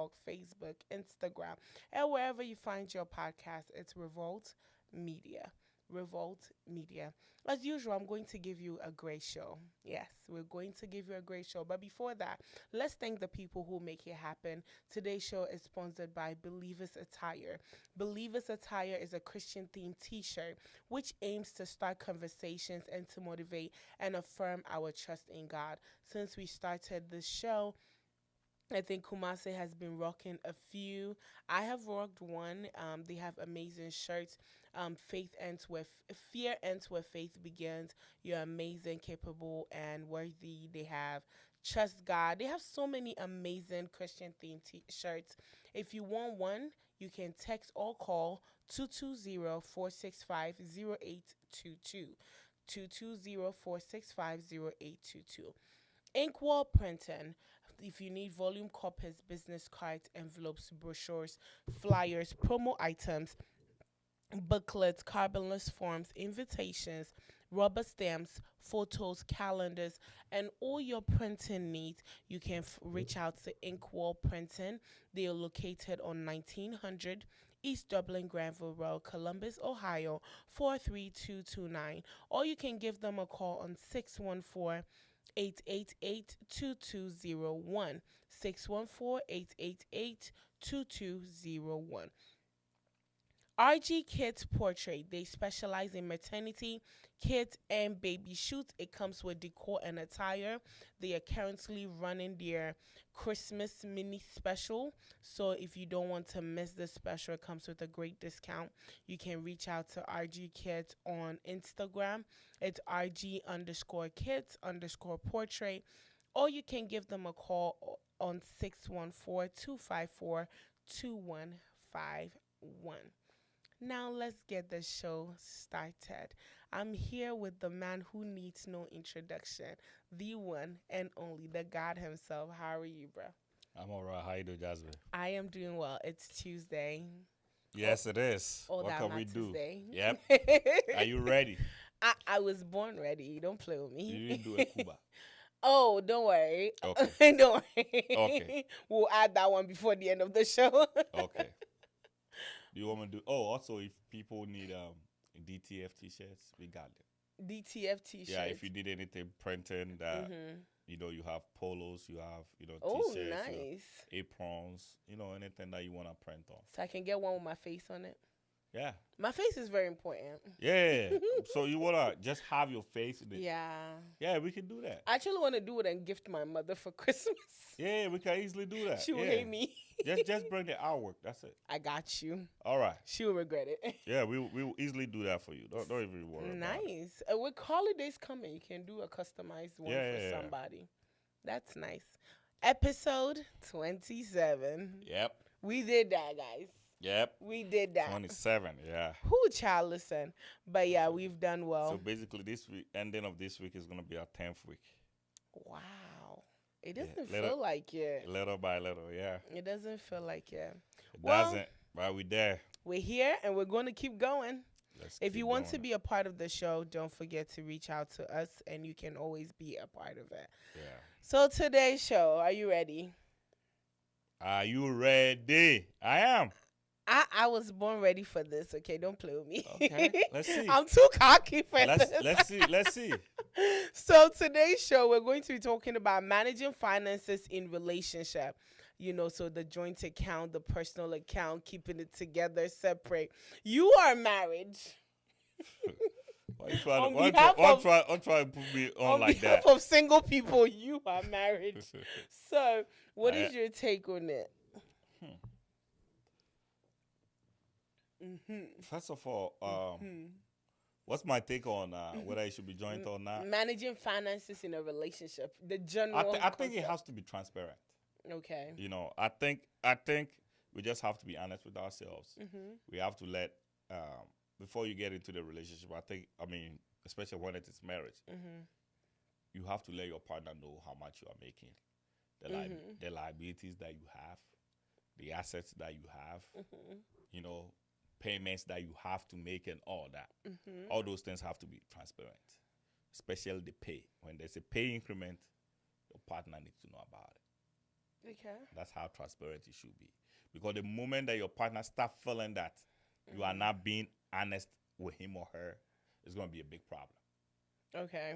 TikTok, Facebook, Instagram, and wherever you find your podcast. It's Revolt Media. Revolt Media. As usual, I'm going to give you a great show. Yes, we're going to give you a great show. But before that, let's thank the people who make it happen. Today's show is sponsored by Believers Attire. Believers Attire is a Christian themed t shirt which aims to start conversations and to motivate and affirm our trust in God. Since we started this show, I think Kumase has been rocking a few. I have rocked one. They have amazing shirts. Faith ends where fear ends where faith begins. You're amazing, capable, and worthy. They have trust God. They have so many amazing Christian themed shirts. If you want one, you can text or call 220-465-0822. 220-465-0822. Inkwall Printing. If you need volume copies, business cards, envelopes, brochures, flyers, promo items, booklets, carbonless forms, invitations, rubber stamps, photos, calendars, and all your printing needs, you can reach out to Inkwall Printing. They are located on 1900 East Dublin Granville Road, Columbus, Ohio, 43229. Or you can give them a call on 614-888-2201. 614-888-2201. RG Kids Portrait. They specialize in maternity, kids, and baby shoots. It comes with decor and attire. They are currently running their Christmas mini special. So if you don't want to miss this special, it comes with a great discount. You can reach out to RG Kids on Instagram. It's RG_kids_portrait. Or you can give them a call on 614-254-2151. Now let's get the show started. I'm here with the man who needs no introduction, the one and only, the God himself. How are you, bro? I'm all right. How you doing, Jasmine? I am doing well. It's Tuesday. Yes, it is. Oh, What that can not we do? Tuesday. Yep. Are you ready? I was born ready. Don't play with me. You didn't do a Cuba. Oh, don't worry. Okay. Don't worry. Okay. We'll add that one before the end of the show. Okay. Do you want me to do? Oh, also, if people need DTF t-shirts, we got them. DTF t-shirts. Yeah, if you need anything printing that, Mm-hmm. you have polos, you have, Oh, t-shirts, you have nice. aprons, anything that you want to print on. So I can get one with my face on it. Yeah. My face is very important. Yeah. So you want to just have your face in it? Yeah. Yeah, we can do that. I actually want to do it and gift my mother for Christmas. Yeah, we can easily do that. She will Yeah. hate me. Just bring the artwork. That's it. I got you. All right. She will regret it. Yeah, we will easily do that for you. Don't even worry about it. Nice. With holidays coming, you can do a customized one for somebody. That's nice. Episode 27. Yep. We did that, guys. Yep. We did that. 27, yeah. Who child listen? But yeah, we've done well. So basically this week, ending of this week is going to be our 10th week. Wow. It doesn't little- feel like it. Little by little, yeah. It doesn't feel like it. It Well, doesn't, but we're there. We're here and we're going to keep going. If you want to be be a part of the show, don't forget to reach out to us and you can always be a part of it. Yeah. So today's show, are you ready? Are you ready? I am. I was born ready for this, okay? Don't play with me. Okay, let's see. I'm too cocky for this. Let's see. So today's show, we're going to be talking about managing finances in relationship. So the joint account, the personal account, keeping it together, separate. You are married. Why try to put me on like that? On behalf of single people, you are married. So what is your take on it? First of all, what's my take on whether I should be joint or not? Managing finances in a relationship. The general I think it has to be transparent. Okay. I think we just have to be honest with ourselves. We have to let before you get into the relationship. I mean, especially when it is marriage, you have to let your partner know how much you are making, the liabilities that you have, the assets that you have, payments that you have to make, and all that. All those things have to be transparent, especially the pay. When there's a pay increment, your partner needs to know about it. Okay. That's how transparency should be. Because the moment that your partner start feeling that you are not being honest with him or her, it's going to be a big problem. Okay.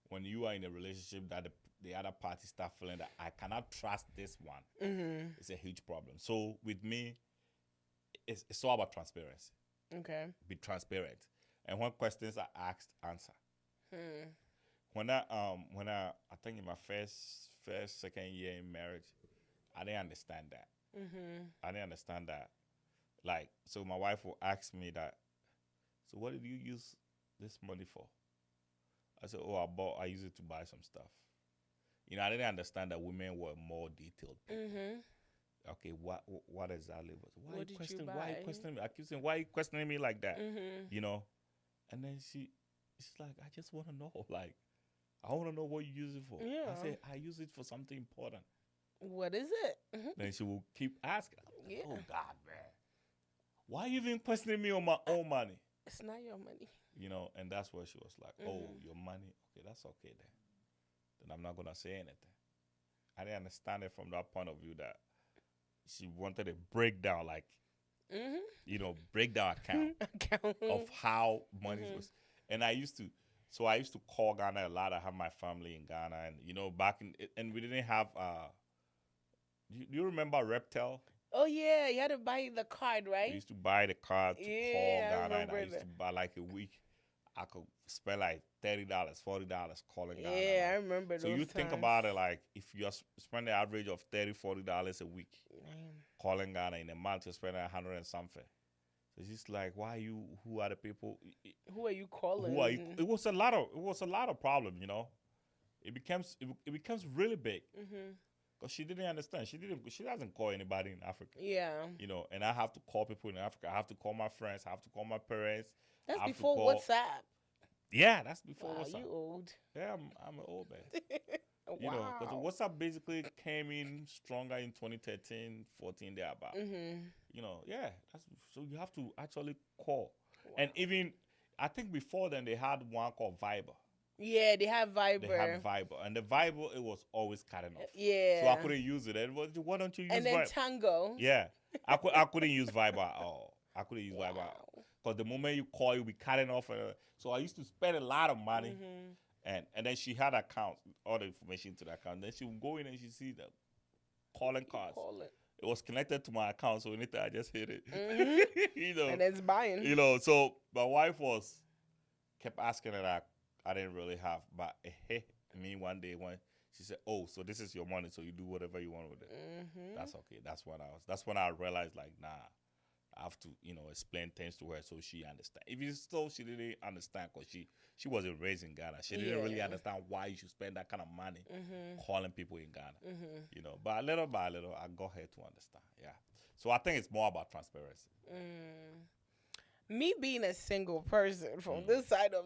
When you are in a relationship that the other party start feeling that I cannot trust this one, it's a huge problem. So with me, it's all about transparency. Okay. Be transparent. And when questions are asked, answer. Hmm. When I think in my second year in marriage, I didn't understand that. I didn't understand that. Like, so my wife will ask me that, so what did you use this money for? I said, oh, I use it to buy some stuff. I didn't understand that women were more detailed people. Okay, what exactly was it? What did you Why are you buy? questioning me? I keep saying, why are you questioning me like that? Mm-hmm. And then she's like, I just want to know. Like, I want to know what you use it for. Yeah. I say, I use it for something important. What is it? Then she will keep asking. Yeah. Oh, God, man. Why are you even questioning me on my own money? It's not your money. And that's where she was like, oh, your money? Okay, that's okay then. Then I'm not going to say anything. I didn't understand it from that point of view that she wanted a breakdown, like, breakdown account of how money was. And I used to call Ghana a lot. I have my family in Ghana, and back and we didn't have. Do you remember Reptel? Oh yeah, you had to buy the card, right? We used to buy the card to call Ghana, and I used that. to buy like a week. I could spend like $30, $40 calling Ghana. Yeah, I remember So those you think times. about it, like if you're spending an average of $30, $40 a week calling Ghana, in a month you're spending 100 and something. So it's just like, who are the people? Who are you calling? Who are you? It was a lot of problem, It becomes really big. Because she didn't understand. She doesn't call anybody in Africa. Yeah. And I have to call people in Africa. I have to call my friends. I have to call my parents. That's before WhatsApp. Yeah, that's before wow, WhatsApp. You old. Yeah, I'm an old man. Wow. Because WhatsApp basically came in stronger in 2013, 14, thereabout. Yeah. So you have to actually call. Wow. And even, I think before then, they had one called Viber. Yeah, they have Viber. And the Viber, it was always cutting off. Yeah. So I couldn't use it. And why don't you use Viber? And then Tango. Yeah. I couldn't use Viber at all. I couldn't use Viber at all. Because the moment you call, you'll be cutting off. So I used to spend a lot of money. And then she had accounts, all the information to the account. Then she would go in and she see the calling cards. It was connected to my account, so anything I just hit it. And it's buying. So my wife kept asking that I didn't really have. But me one day when she said, oh, so this is your money, so you do whatever you want with it. That's okay. That's when I realized, like, nah, I have to, explain things to her so she understand. If it's still she didn't understand because she wasn't raised in Ghana. She didn't really understand why you should spend that kind of money calling people in Ghana. But little by little, I got her to understand. Yeah. So I think it's more about transparency. Me being a single person from this side of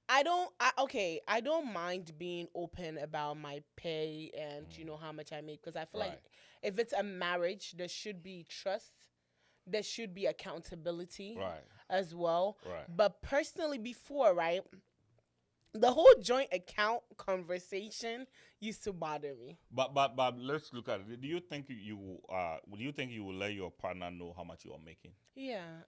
I don't mind being open about my pay and how much I make, because I feel like if it's a marriage, there should be trust. There should be accountability as well. But personally, before, the whole joint account conversation used to bother me. But let's look at it. Do you think you will let your partner know how much you are making? Yeah,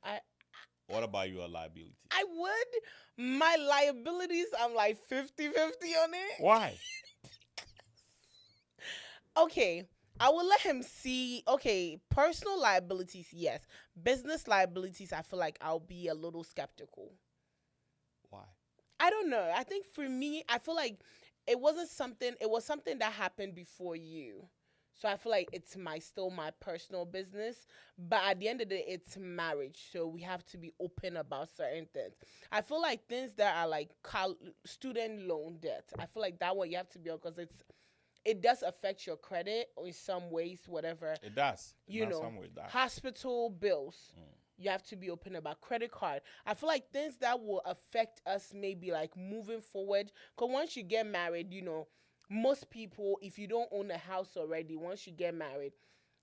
What about your liabilities? I would. My liabilities, I'm like 50-50 on it. Why? Okay. I will let him see, personal liabilities, yes. Business liabilities, I feel like I'll be a little skeptical. Why? I don't know. I think for me, I feel like it was something that happened before you. So I feel like it's still my personal business. But at the end of the day, it's marriage. So we have to be open about certain things. I feel like things that are like student loan debt, I feel like that one you have to be on, because it does affect your credit in some ways, whatever. It does. Some way, hospital bills. You have to be open about credit card. I feel like things that will affect us maybe like moving forward. Because once you get married, most people, if you don't own a house already, once you get married,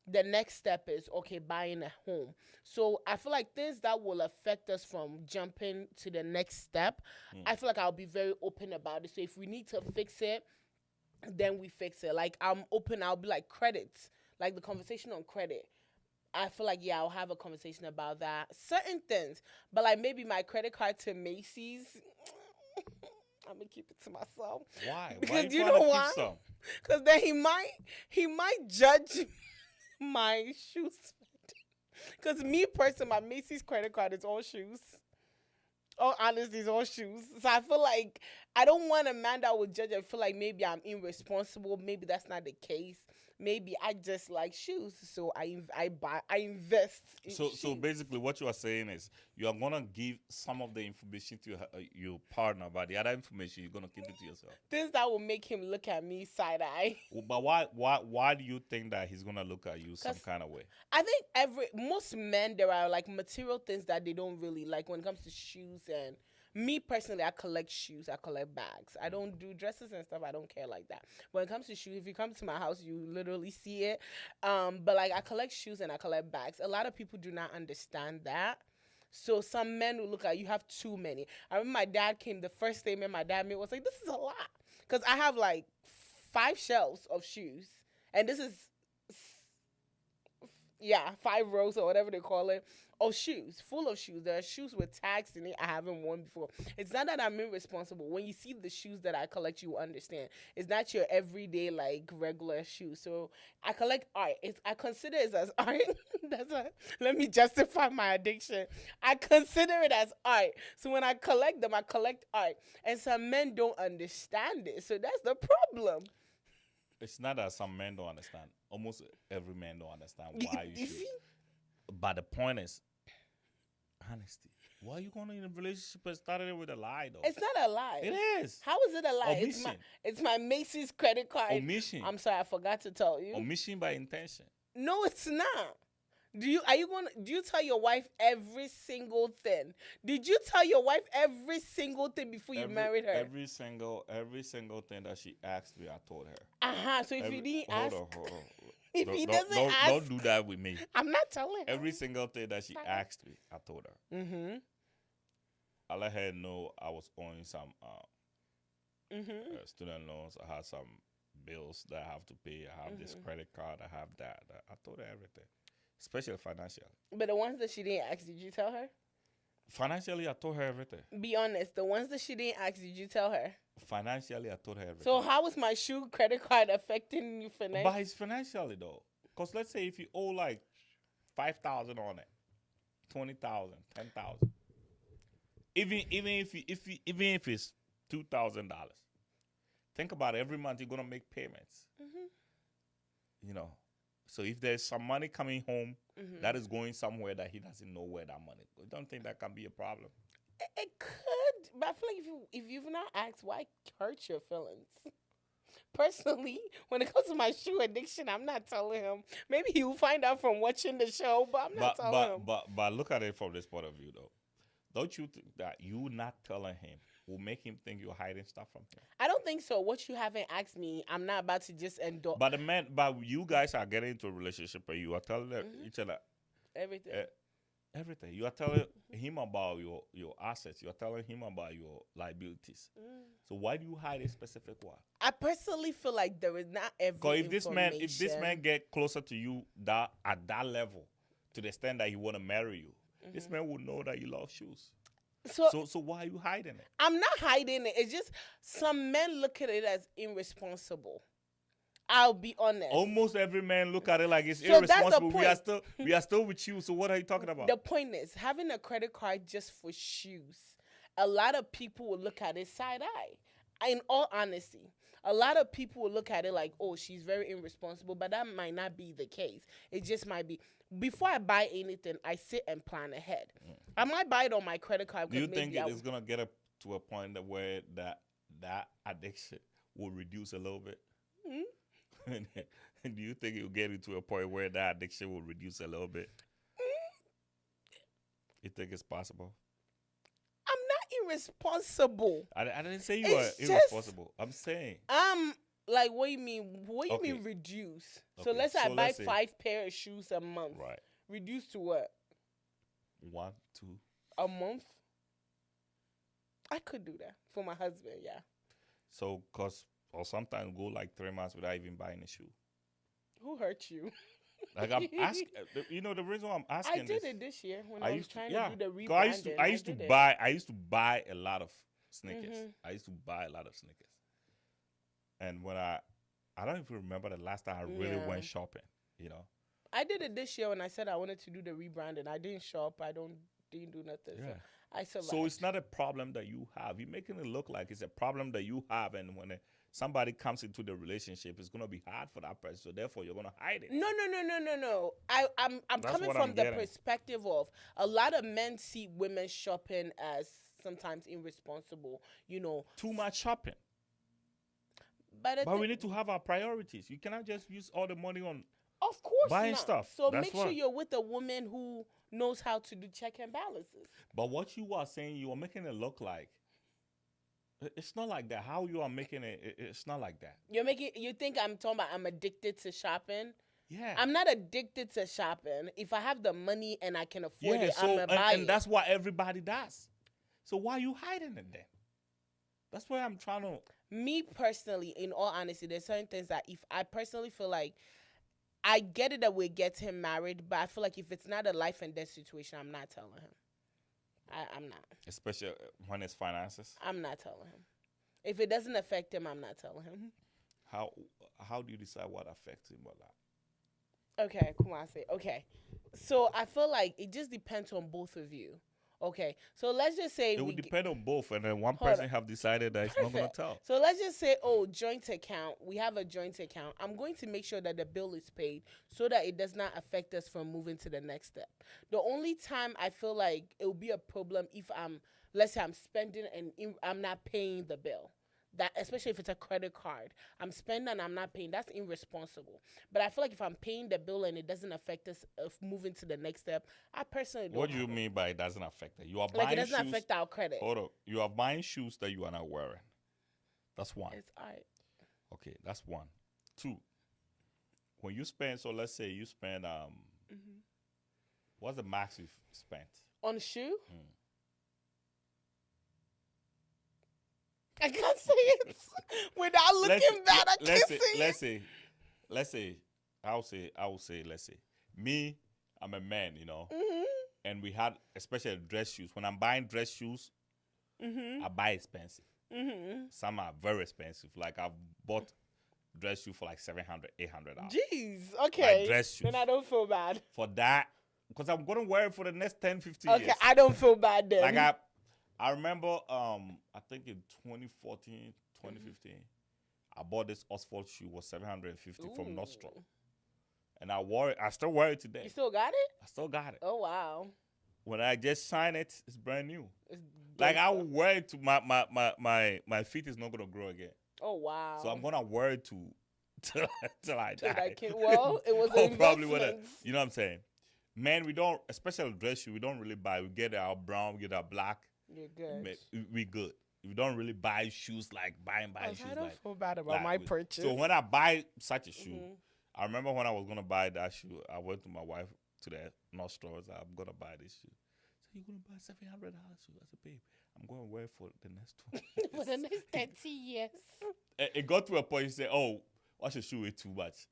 the next step is, buying a home. So I feel like things that will affect us from jumping to the next step, I feel like I'll be very open about it. So if we need to fix it, then we fix it. Like I'm open, I'll be like credits, like the conversation on credit. I feel like yeah, I'll have a conversation about that. Certain things. But like maybe my credit card to Macy's, I'm gonna keep it to myself. Why? Why Because you you trying know to keep why? some? Because then he might judge my shoes. Because me personally, my Macy's credit card is all shoes. All honesty is all shoes. So I feel like I don't want a man that would judge. I feel like maybe I'm irresponsible. Maybe that's not the case. Maybe I just like shoes, so I invest in So shoes. basically, what you are saying is you are gonna give some of the information to your partner, but the other information you're gonna keep it to yourself. Things that will make him look at me side eye. But why do you think that he's gonna look at you some 'Cause kind of way? I think most men, there are like material things that they don't really like when it comes to shoes. And me personally, I collect shoes, I collect bags. I don't do dresses and stuff. I don't care like that. When it comes to shoes, if you come to my house, you literally see it. But like I collect shoes and I collect bags. A lot of people do not understand that. So some men will look at you have too many. I remember my dad came. The first statement my dad made was like, "This is a lot," because I have like 5 shelves of shoes, and this is yeah, 5 rows or whatever they call it, of shoes, full of shoes. There are shoes with tags in it I haven't worn before. It's not that I'm irresponsible. When you see the shoes that I collect, you will understand. It's not your everyday like regular shoes. So I collect art. I consider it as art. Let me justify my addiction. I consider it as art. So when I collect them, I collect art. And some men don't understand it. So that's the problem. It's not that some men don't understand. Almost every man don't understand You, why you you should. see? But the point is, honesty. Why are you going in a relationship and started it with a lie, though? It's not a lie. It is. How is it a lie? Omission. It's my Macy's credit card. Omission. I'm sorry, I forgot to tell you. Omission by intention. No, it's not. Do you tell your wife every single thing? Did you tell your wife every single thing before you married her? Every single thing that she asked me, I told her. So if you didn't hold ask, on. if he doesn't ask, don't do that with me. I'm not telling her. Every single thing that she asked me, I told her. Mm-hmm. I let her know I was owing some Mm-hmm. student loans. I had some bills that I have to pay. I have this credit card. I have that. I told her everything, especially financially. But the ones that she didn't ask, did you tell her? Financially, I told her everything. Be honest. The ones that she didn't ask, did you tell her? Financially, I told her everything. So how is my shoe credit card affecting you financially? But it's financially though, because let's say if you owe like 5,000 on it, 20,000, 10,000, even if it's $2,000, think about it. Every month you're gonna make payments. You know, so if there's some money coming home that is going somewhere that he doesn't know where that money goes, I don't think that can be a problem. It could, but I feel like if you've not asked, why hurt your feelings? Personally, when it comes to my shoe addiction, I'm not telling him. Maybe he will find out from watching the show, but I'm not telling him. But look at it from this point of view, though. Don't you think that you not telling him will make him think you're hiding stuff from him? I don't think so. What you haven't asked me, I'm not about to just endorse. But you guys are getting into a relationship and you are telling each other Everything. everything. You are telling him about your assets. You are telling him about your liabilities. So why do you hide a specific one? I personally feel like there is not every Because information. if this man get closer to you at that level, to the extent that he want to marry you, this man will know that you love shoes. So why are you hiding it? I'm not hiding it. It's just some men look at it as irresponsible. I'll be honest. Almost every man look at it like it's So that's the irresponsible. point. We are still with you. So what are you talking about? The point is, having a credit card just for shoes, a lot of people will look at it side eye. In all honesty, a lot of people will look at it like, oh, she's very irresponsible, but that might not be the case. It just might be. Before I buy anything, I sit and plan ahead. I might buy it on my credit card. Do you think it is going to get up to a point that where that addiction will reduce a little bit? Do you think it will get into a point where that addiction will reduce a little bit? You think it's possible? I'm not irresponsible. I didn't say you It's are irresponsible. I'm saying. Like, what you mean? What you mean reduce? So Okay, let's say I buy say 5 pair of shoes a month. Right. Reduce to what? 1, 2. A month? I could do that for my husband, yeah. So, because or sometimes go like 3 months without even buying a shoe. Who hurt you? Like I'm asking, the reason why I'm I asking did this, it this year when I I was used to, trying yeah, to do the 'cause I used to, rebranding. I used to did it. I used to buy a lot of sneakers. I used to buy a lot of sneakers, and when I don't even remember the last time I really Yeah. went shopping. You know, I did it this year when I said I wanted to do the rebranding. I didn't shop. Didn't do nothing. yeah. So I survived. So it's not a problem that you have. You're making it look like it's a problem that you have, and when somebody comes into the relationship, it's gonna be hard for that person. So therefore, you're gonna hide it. No. I'm That's coming what from I'm the getting. perspective of a lot of men see women shopping as sometimes irresponsible. Too much shopping. But we need to have our priorities. You cannot just use all the money on of course buying not. stuff. So That's make sure why. you're with a woman who knows how to do check and balances. But what you are saying, you are making it look like it's not like that. How you are making it, it's not like that. You think I'm talking about I'm addicted to shopping? Yeah. I'm not addicted to shopping. If I have the money and I can afford it, so, I'm gonna buy it. And that's what everybody does. So why are you hiding it then? That's why I'm trying to. Me personally, in all honesty, there's certain things that if I personally feel like I get it that we're getting married, but I feel like if it's not a life and death situation, I'm not telling him. I'm not. Especially when it's finances. I'm not telling him. If it doesn't affect him, I'm not telling him. How do you decide what affects him or not? Okay, Kumasi. Okay. So I feel like it just depends on both of you. Okay, so let's just say it would depend on both, and then one person have decided that it's not going to tell. So let's just say, joint account. We have a joint account. I'm going to make sure that the bill is paid so that it does not affect us from moving to the next step. The only time I feel like it will be a problem if let's say I'm spending and I'm not paying the bill. That, especially if it's a credit card, I'm spending and I'm not paying. That's irresponsible. But I feel like if I'm paying the bill and it doesn't affect us of moving to the next step, I personally don't. What do you mean by it doesn't affect it? You are buying like it doesn't shoes, affect our credit. Hold up. You are buying shoes that you are not wearing. That's one. It's all right. Okay, that's one. Two. When you spend, so let's say you spend what's the max you've spent on shoe? I can't say it without looking bad. I can't say it. Let's say, I will say, let's say, me, I'm a man, and we had, especially dress shoes. When I'm buying dress shoes, I buy expensive. Some are very expensive. Like I've bought dress shoes for like $700, $800. Jeez, okay. Like dress shoes. Then I don't feel bad. For that, because I'm going to wear it for the next 10, 15 years. Okay, I don't feel bad then. Like I remember, I think in 2014, 2015, I bought this Oxford shoe, was $750 from Nordstrom. And I wore it. I still wear it today. You still got it? I still got it. Oh, wow. When I just sign it, it's brand new. Like I will wear it to my feet is not gonna grow again. Oh, wow. So I'm gonna wear it till I die. Well, it was an probably investment. You know what I'm saying? Man, we don't, especially dress shoe, we don't really buy. We get our brown, we get our black. You're good. We good. We don't really buy shoes like buy shoes. I don't feel bad about like, my purchase. So when I buy such a shoe, I remember when I was gonna buy that shoe, I went to my wife to the North Store. I'm gonna buy this shoe. So you're gonna buy $700 shoe? I said, babe, I'm gonna wear it for the next 20 years. For the next 30 years. It got to a point. She said, "Oh, what's your shoe? It's too much.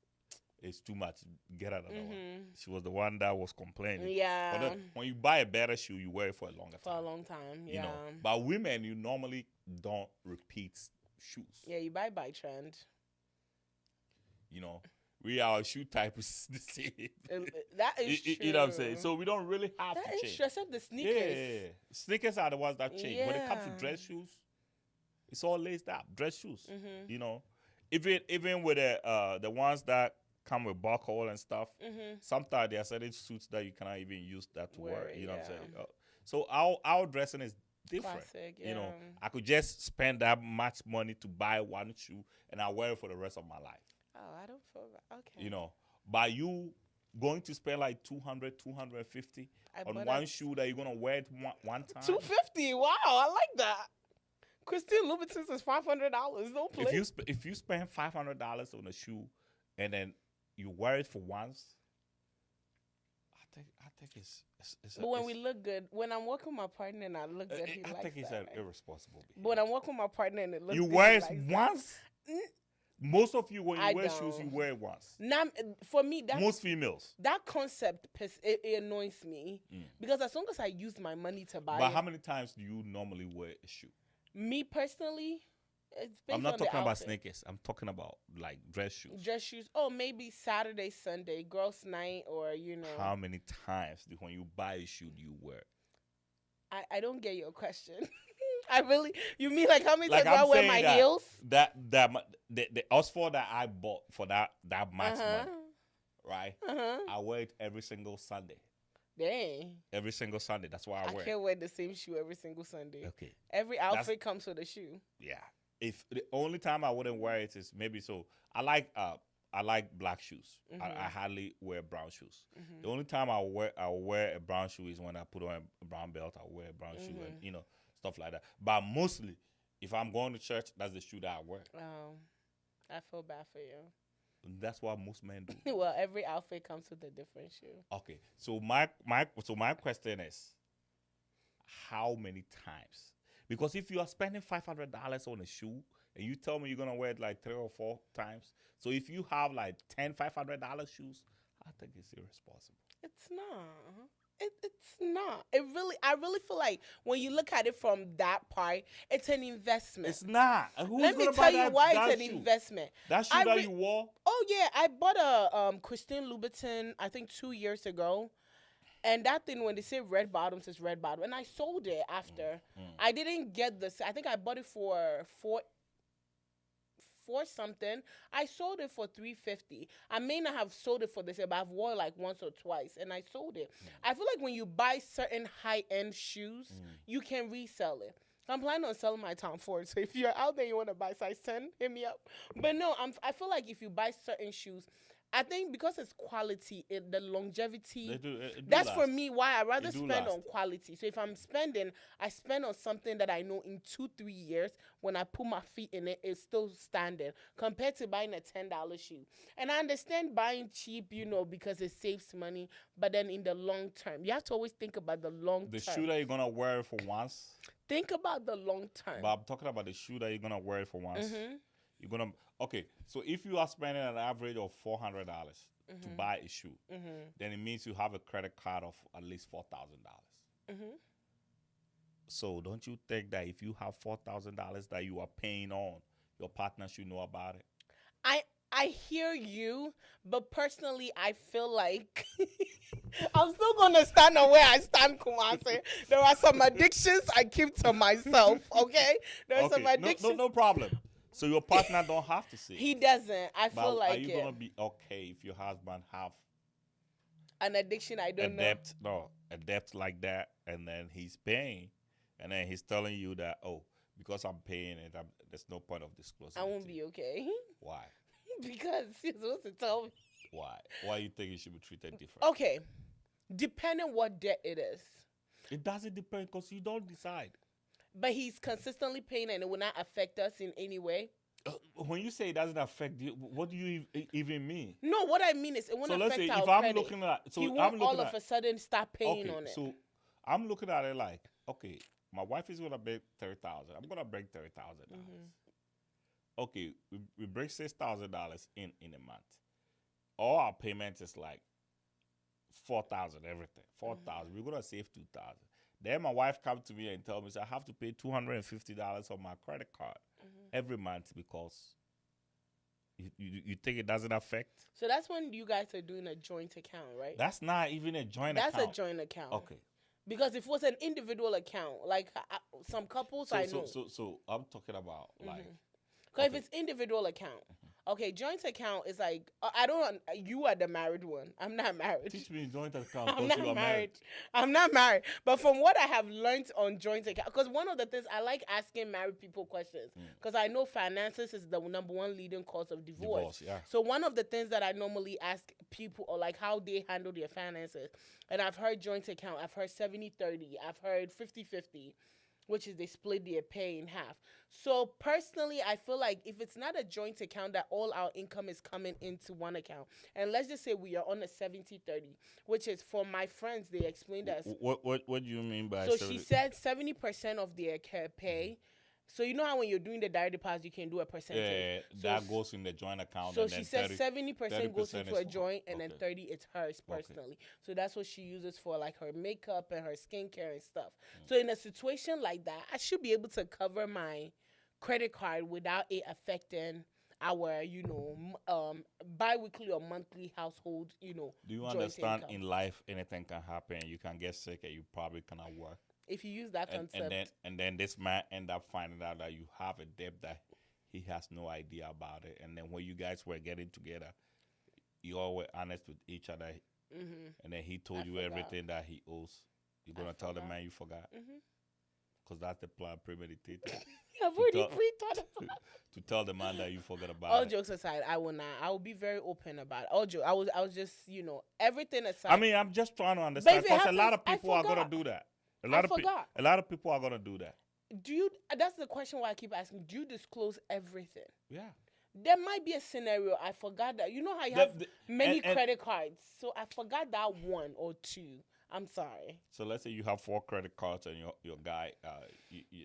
It's too much. Get another one." She was the one that was complaining. Yeah. But when you buy a better shoe, you wear it for a longer time. For a long time, yeah. But women, you normally don't repeat shoes. Yeah, you buy by trend. Our shoe type is the same. That is true. You know what I'm saying? So we don't really have to change. That is true, except the sneakers. Yeah. Sneakers are the ones that change. When it comes to dress shoes, it's all laced up. Dress shoes. Even with the ones that come with buckle and stuff, sometimes there are certain suits that you cannot even use that to wear. You know what I'm saying? So our dressing is different. Classic, yeah. I could just spend that much money to buy one shoe and I wear it for the rest of my life. Oh, I don't feel that. Okay. By you going to spend like $200, $250 on one shoe that you're gonna wear it one time. $250. Wow, I like that. Christine Louboutin's is $500. Don't play. If you spend $500 on a shoe and then you wear it for once, I think it's but when we look good, when I'm walking with my partner and I look good, he likes that. I think it's irresponsible behavior. But when I'm walking with my partner and it looks you good, wear it once? Most of you, when you I wear shoes, don't. you wear it once. Now, for me, Most females. that concept it annoys me because as long as I use my money to buy But it, how many times do you normally wear a shoe? me personally, it's based I'm not on the talking about outfit. sneakers. I'm talking about like dress shoes. Dress shoes. Oh, maybe Saturday, Sunday, girls' night, or How many times when you buy a shoe do you wear? I don't get your question. I really, you mean like how many Like times do I I'm wear saying my that heels? the Oxford that I bought for that much money, right? I wear it every single Sunday. Dang. Every single Sunday. That's why I wear. I can't wear the same shoe every single Sunday. Okay. Every outfit comes with a shoe. Yeah. If the only time I wouldn't wear it is maybe so I like black shoes. I hardly wear brown shoes. The only time I wear a brown shoe is when I put on a brown belt. I wear a brown shoe and stuff like that. But mostly, if I'm going to church, that's the shoe that I wear. Oh, I feel bad for you. And that's what most men do. Well, every outfit comes with a different shoe. Okay, so my question is, how many times? Because if you are spending $500 on a shoe and you tell me you're gonna wear it like 3 or 4 times, so if you have like 10 $500 shoes, I think it's irresponsible. It's not. It's not. I really feel like when you look at it from that part, it's an investment. It's not. Let me tell you why it's an investment. That shoe that you wore? Oh yeah, I bought a Christine Louboutin, I think 2 years ago. And that thing, when they say red bottoms, is red bottom. And I sold it after. I didn't get this. I think I bought it for four something. I sold it for $350. I may not have sold it for this, but I've worn like once or twice, and I sold it. I feel like when you buy certain high-end shoes, you can resell it. I'm planning on selling my Tom Ford, so if you're out there, you want to buy size 10, hit me up. But no, I feel like if you buy certain shoes, I think because it's quality, the longevity, that's for me why I rather spend on quality. So if I'm spending, I spend on something that I know in 2-3 years, when I put my feet in it, it's still standing compared to buying a $10 shoe. And I understand buying cheap, because it saves money, but then in the long term, you have to always think about the long term. The shoe that you're going to wear for once? Think about the long term. But I'm talking about the shoe that you're going to wear for once. You're going to, okay, so if you are spending an average of $400 to buy a shoe, then it means you have a credit card of at least $4,000. So don't you think that if you have $4,000 that you are paying on, your partner should know about it? I hear you, but personally, I feel like I'm still going to stand on where I stand, Kumasi. There are some addictions I keep to myself, okay? There are some addictions. No problem. So your partner don't have to see. He doesn't. I feel like are you gonna be okay if your husband have an addiction? I don't know. A debt like that, and then he's paying, and then he's telling you that because I'm paying it, there's no point of disclosing. I won't be okay. Why? Because you're supposed to tell me. Why? Why you think he should be treated different? Okay, depending what debt it is. It doesn't depend because you don't decide. But he's consistently paying and it will not affect us in any way. When you say it doesn't affect you, what do you even mean? No, what I mean is it won't affect our credit. I'm looking at, he won't all of a sudden start paying on it. So I'm looking at it like, okay, my wife is gonna bring $30,000. I'm gonna bring $30,000. Okay, we bring $6,000 in a month. All our payments is like $4,000 everything. $4,000. We're gonna save $2,000. Then my wife comes to me and tells me, so I have to pay $250 on my credit card every month because you think it doesn't affect? So that's when you guys are doing a joint account, right? That's not even a joint account. That's a joint account. Okay. Because if it was an individual account, like some couples I know. So I'm talking about like. Because if it's individual account. Okay, joint account is like, you are the married one. I'm not married. Teach me joint account. I'm not married. I'm not married. But from what I have learned on joint account, because one of the things, I like asking married people questions. Because I know finances is the number one leading cause of divorce. Yeah. So one of the things that I normally ask people or like how they handle their finances. And I've heard joint account. I've heard 70-30. I've heard 50-50. Which is they split their pay in half. So personally, I feel like if it's not a joint account that all our income is coming into one account, and let's just say we are on a 70-30, which is for my friends, they explained us. What do you mean by? So she said 70% of their pay So you know how when you're doing the direct deposit, you can do a percentage. That goes in the joint account. So and she then says 30, 70% goes 30% into is a for her. joint, and then Okay. 30 it's hers personally. So that's what she uses for like her makeup and her skincare and stuff. So in a situation like that, I should be able to cover my credit card without it affecting our, bi-weekly or monthly household, Do you joint understand income. in life anything can happen? You can get sick and you probably cannot work. If you use that concept. And then this man end up finding out that you have a debt that he has no idea about it. And then when you guys were getting together, you all were honest with each other. And then he told you everything that he owes. You're gonna tell the man you forgot. Because that's the plan premeditated. I've already pre-thought about to tell the man that you forgot about all it. jokes aside, I will not. I will be very open about it. All jokes. I was just, everything aside. I mean, I'm just trying to understand because a lot of people are gonna do that. A lot of people are gonna do that. Do you? That's the question why I keep asking. Do you disclose everything? Yeah. There might be a scenario I forgot that. You know how you have many credit cards, so I forgot that one or two. I'm sorry. So let's say you have 4 credit cards and your guy,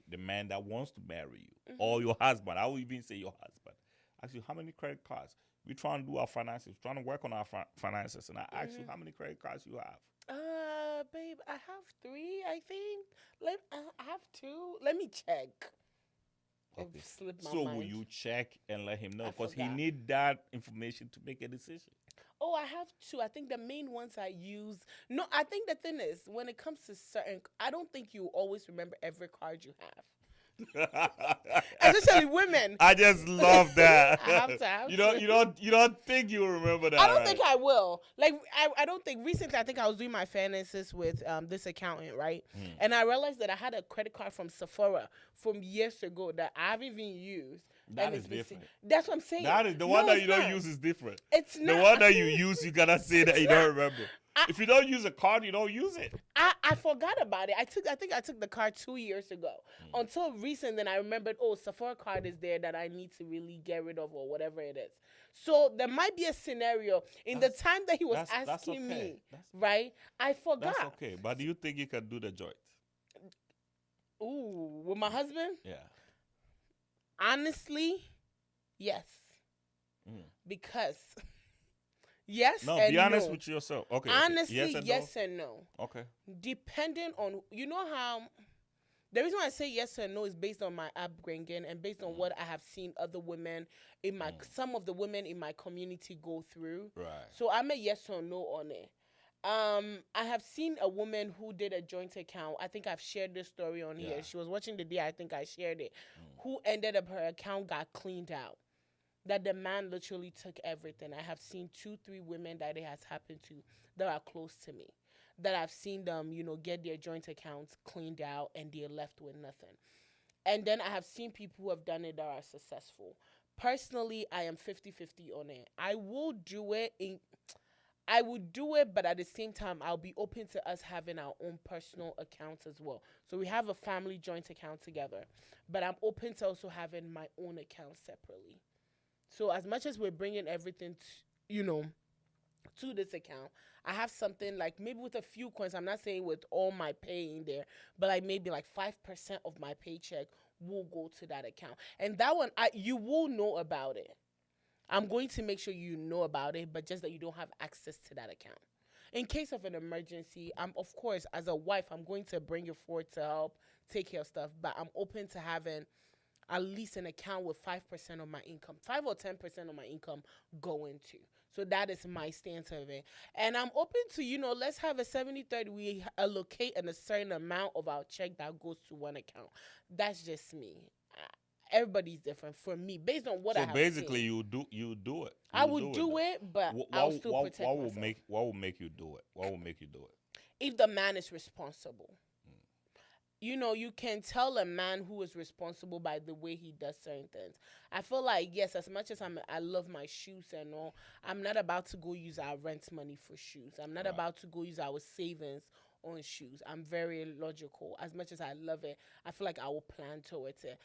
the man that wants to marry you, or your husband. I will even say your husband. Ask you how many credit cards. We trying to do our finances, trying to work on our finances, and I ask you how many credit cards you have. Babe, I have 3. I think. I have 2. Let me check. Okay. So will you check and let him know because he forgot. need that information to make a decision? Oh, I have 2. I think the main ones I use. No, I think the thing is, when it comes to certain, I don't think you always remember every card you have. Especially women. I just love that. I have to. You don't think you will remember that? I don't think I will. Like I don't think recently. I think I was doing my finances with this accountant, right? And I realized that I had a credit card from Sephora from years ago that I haven't even used. That is different. That's what I'm saying. That is the one that you don't use is different. It's not. The one that you use, you gotta say that you don't remember. If you don't use a card, you don't use it. I forgot about it. I think I took the card 2 years ago. Until recent, then I remembered, Sephora card is there that I need to really get rid of or whatever it is. So there might be a scenario in the time that he was asking me, right? I forgot. That's okay. But do you think you can do the joint? Ooh, with my husband? Yeah. Honestly, yes. Because yes no, and be honest no. with yourself. Okay. Honestly, yes and no. Okay. Depending on, how, the reason why I say yes and no is based on my upbringing and based on what I have seen other women in some of the women in my community go through. Right. So I'm a yes or no on it. I have seen a woman who did a joint account. I think I've shared this story on here. She was watching the day I think I shared it. Who ended up her account got cleaned out. That the man literally took everything. I have seen 2-3 women that it has happened to that are close to me. That I've seen them, get their joint accounts cleaned out and they're left with nothing. And then I have seen people who have done it that are successful. Personally, I am 50-50 on it. I will do it, but at the same time, I'll be open to us having our own personal accounts as well. So we have a family joint account together, but I'm open to also having my own account separately. So as much as we're bringing everything, to this account, I have something like maybe with a few coins. I'm not saying with all my pay in there, but like maybe like 5% of my paycheck will go to that account. And that one, you will know about it. I'm going to make sure you know about it, but just that you don't have access to that account. In case of an emergency, of course, as a wife, I'm going to bring it forward to help take care of stuff, but I'm open to having at least an account with 5% of my income, 5 or 10% of my income going to. So that is my stance of it. And I'm open to, let's have a 70-30. We allocate a certain amount of our check that goes to one account. That's just me. Everybody's different. For me, based on what I have So basically, seen, you do it. I would do it, but I'll still protect myself. What will make you do it? What will make you do it? If the man is responsible. You can tell a man who is responsible by the way he does certain things. I feel like, yes, as much as I love my shoes and all, I'm not about to go use our rent money for shoes. I'm not about to go use our savings own shoes. I'm very logical. As much as I love it, I feel like I will plan towards it.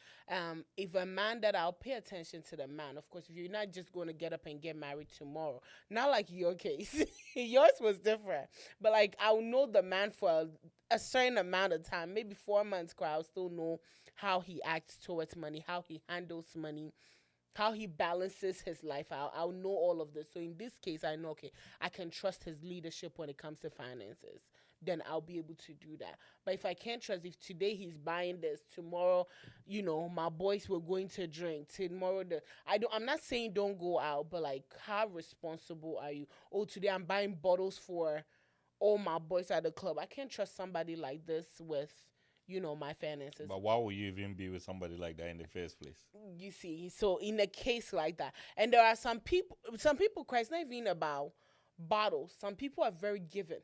If a man that I'll pay attention to the man, of course, if you're not just going to get up and get married tomorrow, not like your case, yours was different, but like I'll know the man for a certain amount of time, maybe 4 months, I'll still know how he acts towards money, how he handles money, how he balances his life. I'll know all of this. So in this case, I know, okay, I can trust his leadership when it comes to finances. Then I'll be able to do that. But if I can't trust, if today he's buying this, tomorrow, my boys were going to drink. Tomorrow, I'm not saying don't go out, but like, how responsible are you? Oh, today I'm buying bottles for all my boys at the club. I can't trust somebody like this with my finances. But why would you even be with somebody like that in the first place? You see, so in a case like that, and there are some people, Christ, it's not even about bottles. Some people are very given.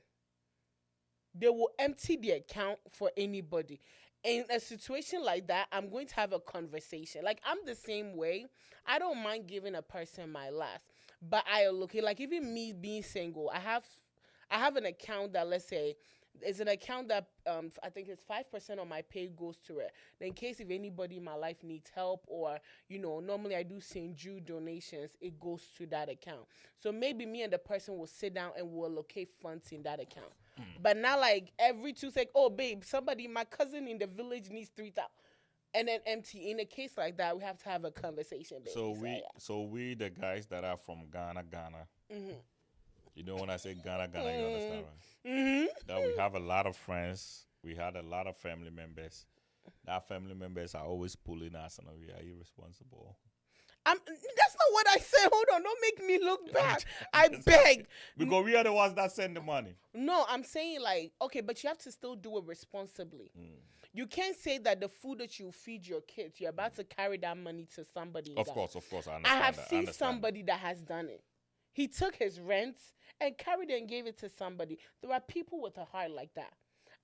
They will empty the account for anybody. In a situation like that, I'm going to have a conversation. Like, I'm the same way. I don't mind giving a person my last, but I look at, like, even me being single, I have an account that, let's say, it's an account that I think it's 5% of my pay goes to it. Then in case if anybody in my life needs help, or normally I do St. Jude donations, it goes to that account. So maybe me and the person will sit down and we'll allocate funds in that account. But not like every 2 seconds, oh babe, my cousin in the village needs 3,000. And then empty. In a case like that, we have to have a conversation, baby. So we the guys that are from Ghana. Mm-hmm. When I say Ghana, you understand, right? Mm-hmm. That we have a lot of friends. We had a lot of family members. That family members are always pulling us, and we are irresponsible. That's not what I said. Hold on, don't make me look bad. I beg. Because we are the ones that send the money. No, I'm saying like, okay, but you have to still do it responsibly. You can't say that the food that you feed your kids, you're about to carry that money to somebody. Of course, I understand. I have seen somebody that has done it. He took his rent and carried it and gave it to somebody. There are people with a heart like that.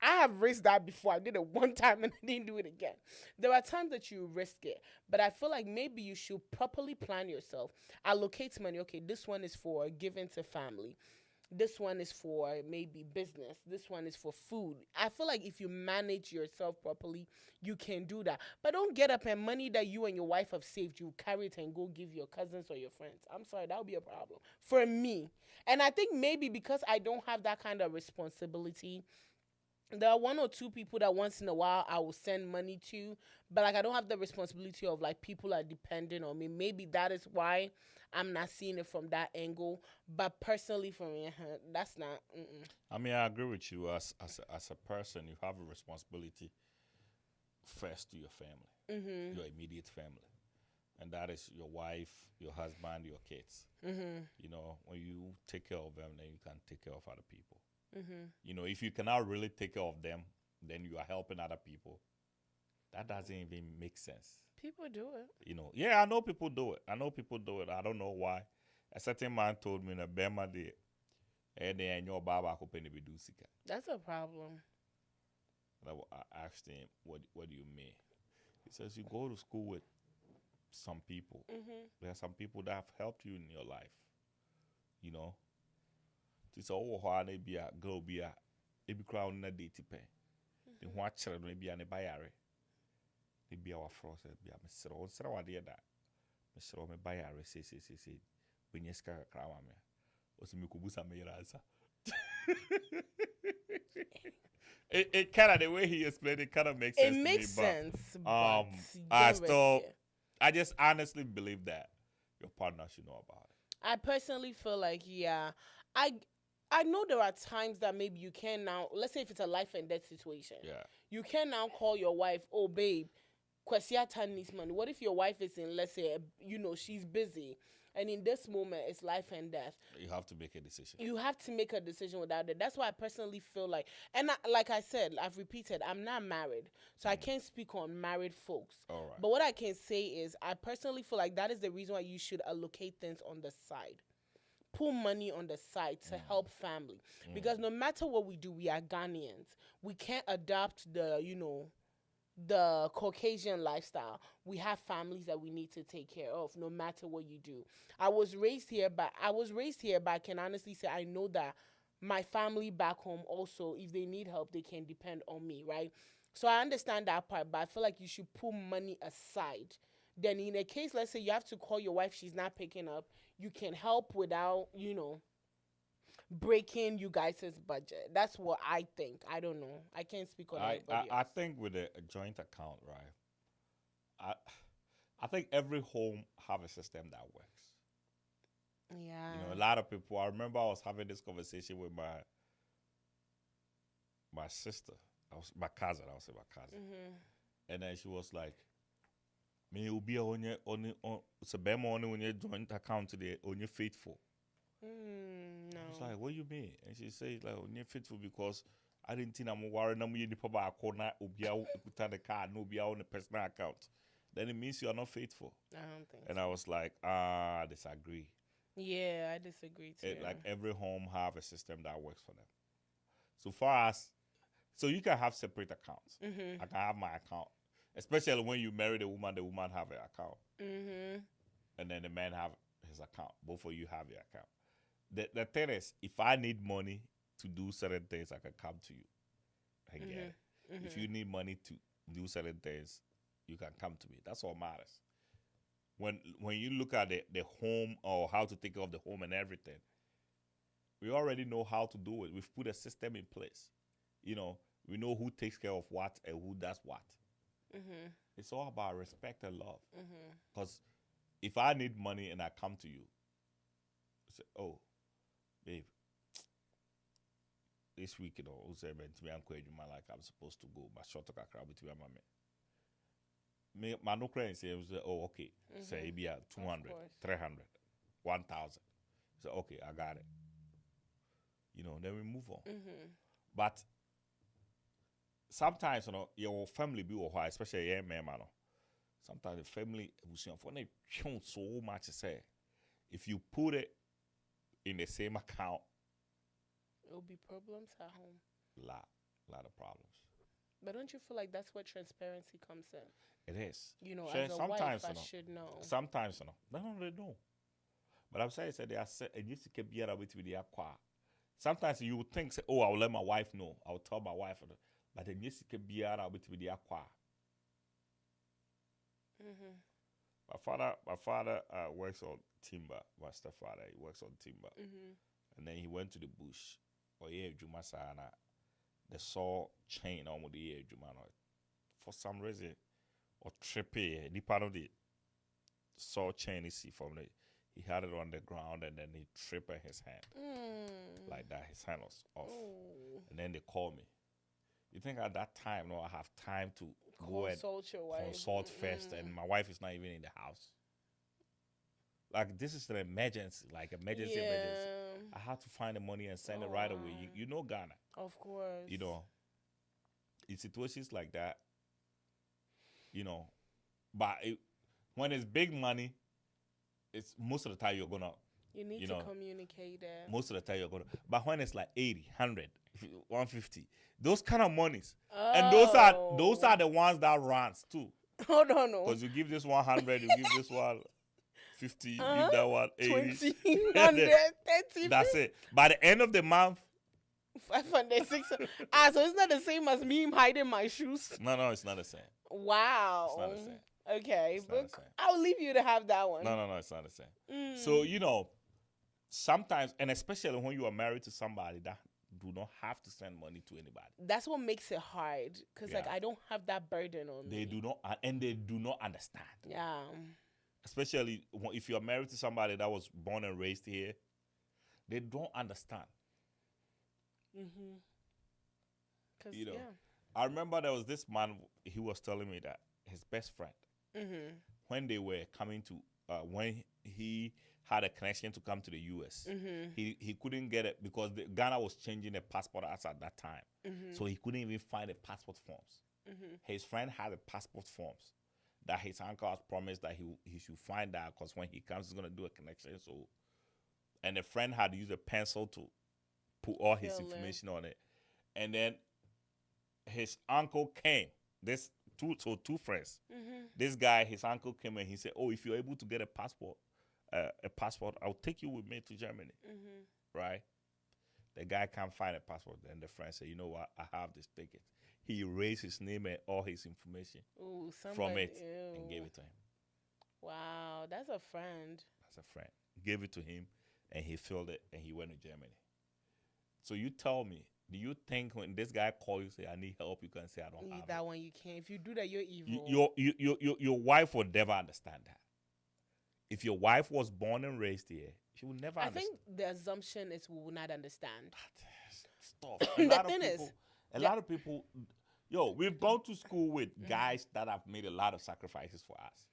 I have risked that before. I did it one time and I didn't do it again. There are times that you risk it, but I feel like maybe you should properly plan yourself. Allocate money. Okay, this one is for giving to family. This one is for maybe business. This one is for food. I feel like if you manage yourself properly, you can do that. But don't get up and money that you and your wife have saved, you carry it and go give your cousins or your friends. I'm sorry, that would be a problem for me. And I think maybe because I don't have that kind of responsibility, there are 1 or 2 people that once in a while I will send money to, but like I don't have the responsibility of like people are dependent on me. Maybe that is why I'm not seeing it from that angle. But personally, for me, that's not. I mean, I agree with you. As a person, you have a responsibility first to your family, your immediate family, and that is your wife, your husband, your kids. When you take care of them, then you can take care of other people. If you cannot really take care of them, then you are helping other people. That doesn't even make sense. People do it. Yeah, I know people do it. I don't know why. A certain man told me that Bema de and your baba could be do sika. That's a problem. I asked him, what do you mean? He says you go to school with some people. There are some people that have helped you in your life. It's all hard be a girl be a crown na date pay. The what children be an bayare. They be our frost be a Mr. On Sarah dear that. Mr. Ome bayare say when you scar crown me. Was Mikubusa Meraza. It kind of the way he explained it kind of makes sense. It makes sense. I just honestly believe that your partner should know about it. I personally feel like, yeah, I know there are times that maybe you can now, let's say if it's a life and death situation, you can now call your wife, oh babe, Kwesiata needs money. What if your wife is in, let's say, she's busy, and in this moment it's life and death. You have to make a decision. You have to make a decision without it. That's why I personally feel like, and like I said, I've repeated, I'm not married, so I can't speak on married folks. All right. But what I can say is I personally feel like that is the reason why you should allocate things on the side. Put money on the side to help family. Because no matter what we do, we are Ghanaians. We can't adopt the Caucasian lifestyle. We have families that we need to take care of no matter what you do. I was raised here, but I can honestly say I know that my family back home also, if they need help, they can depend on me, right? So I understand that part, but I feel like you should put money aside. Then in a case, let's say you have to call your wife, she's not picking up, you can help without, breaking you guys' budget. That's what I think. I don't know. I can't speak on anybody I else. think with a joint account, right? I I think every home have a system that works. Yeah. A lot of people. I remember I was having this conversation with my sister. I was my cousin. I was say my cousin, and then she was like, "Me, you be on so bema on your joint account today on your faithful." No. I was like, "What do you mean?" And she said, "Like on your faithful because I didn't think I'm worried. I'm going to put my corner ubia put on the card, no be on the personal account. Then it means you are not faithful." I don't think And so. I was like, disagree. Yeah, I disagree too. Like every home have a system that works for them. So far as so you can have separate accounts. I can have my account, especially when you marry the woman have an account, and then the man have his account. Both of you have your account. The thing is, if I need money to do certain things, I can come to you and get it. If you need money to do certain things, you can come to me. That's all matters. When you look at the home or how to take care of the home and everything, we already know how to do it. We've put a system in place. We know who takes care of what and who does what. It's all about respect and love. Because if I need money and I come to you, I say, "Oh, babe, this week, who said to me, I'm supposed to go, but short talk crowd between my man. Me, my no credit say, oh, okay, say it be at 200, 300, 1,000. So okay, I got it. Then we move on. But sometimes, your family be or why, especially young man, sometimes the family will so much say if you put it in the same account, it will be problems at home. Lot of problems. But don't you feel like that's where transparency comes in? It is. As a wife, I should know. Sometimes, they don't really know. But I'm saying, they are and you can be able with the aqua. Sometimes you would think, say, oh, I'll let my wife know. I'll tell my wife. But then you can be able with the aqua. My father works on timber. My stepfather, he works on timber. And then he went to the bush. Or yeah, Juma Sana. The saw chain on the year Juma. For some reason, or trippy, the part of the saw chain is see from the. He had it on the ground and then he tripped his hand. Like that, his hand was off. And then they called me. You think at that time, I have time to go and consult first, and my wife is not even in the house. Like, this is an emergency, emergency. I had to find the money and send it right away. You know Ghana. Of course. In situations like that, but when it's big money, it's most of the time you're gonna. You need to communicate it. Most of the time you're gonna. But when it's like 80, 100, 150, those kind of monies, and those are the ones that runs too. Oh no. Because you give this 100, you give this one 50, you give that one 80. 20, 100, 30. That's it. By the end of the month, 500, 600. So it's not the same as me hiding my shoes. No, it's not the same. Wow. It's not the same. Okay, but I'll leave you to have that one. No, it's not the same. So, sometimes, and especially when you are married to somebody that do not have to send money to anybody. That's what makes it hard. Because, I don't have that burden on me. They do not, and they do not understand. Yeah. Especially if you are married to somebody that was born and raised here, they don't understand. I remember there was this man, he was telling me that his best friend, when they were coming to, when he had a connection to come to the U.S., he couldn't get it because Ghana was changing the passport as at that time. So he couldn't even find the passport forms. His friend had the passport forms that his uncle has promised that he should find out because when he comes, he's going to do a connection. So, and the friend had used a pencil to put all his information on it. And then his uncle came. Two friends. This guy, his uncle came and he said, "Oh, if you're able to get a passport, I'll take you with me to Germany." Right? The guy can't find a passport. Then the friend said, you know what? I have this ticket. He erased his name and all his information Ooh, from somebody. it and gave Ew. it to him. Wow, that's a friend. As a friend. Gave it to him and he filled it and he went to Germany. So you tell me, do you think when this guy calls you say I need help, you can say I don't have That it? one you can't. If you do that, you're evil. Your wife will never understand that. If your wife was born and raised here, she will never I understand. think the assumption is we will not understand. Stuff. The thing is, A lot of people, yo, we've gone to school with guys that have made a lot of sacrifices for us.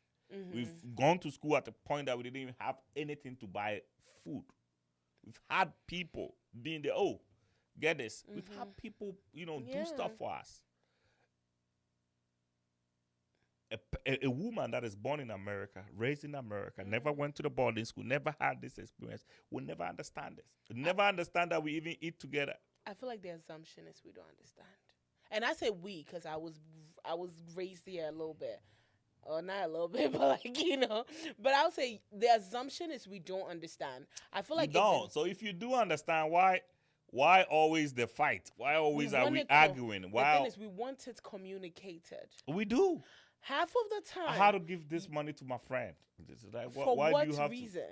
We've gone to school at the point that we didn't even have anything to buy food. We've had people being there. Oh, get this. We've had people, do stuff for us. A woman that is born in America, raised in America, never went to the boarding school, never had this experience, will never understand this. Never understand that we even eat together. I feel like the assumption is we don't understand. And I say we because I was raised here a little bit. Or not a little bit, but But I would say the assumption is we don't understand. I feel like you don't. So if you do understand, why always the fight? Why always are we arguing? Why? The thing is, we want it communicated. We do. Half of the time. I had to give this money to my friend. This is like, for why what do you have reason?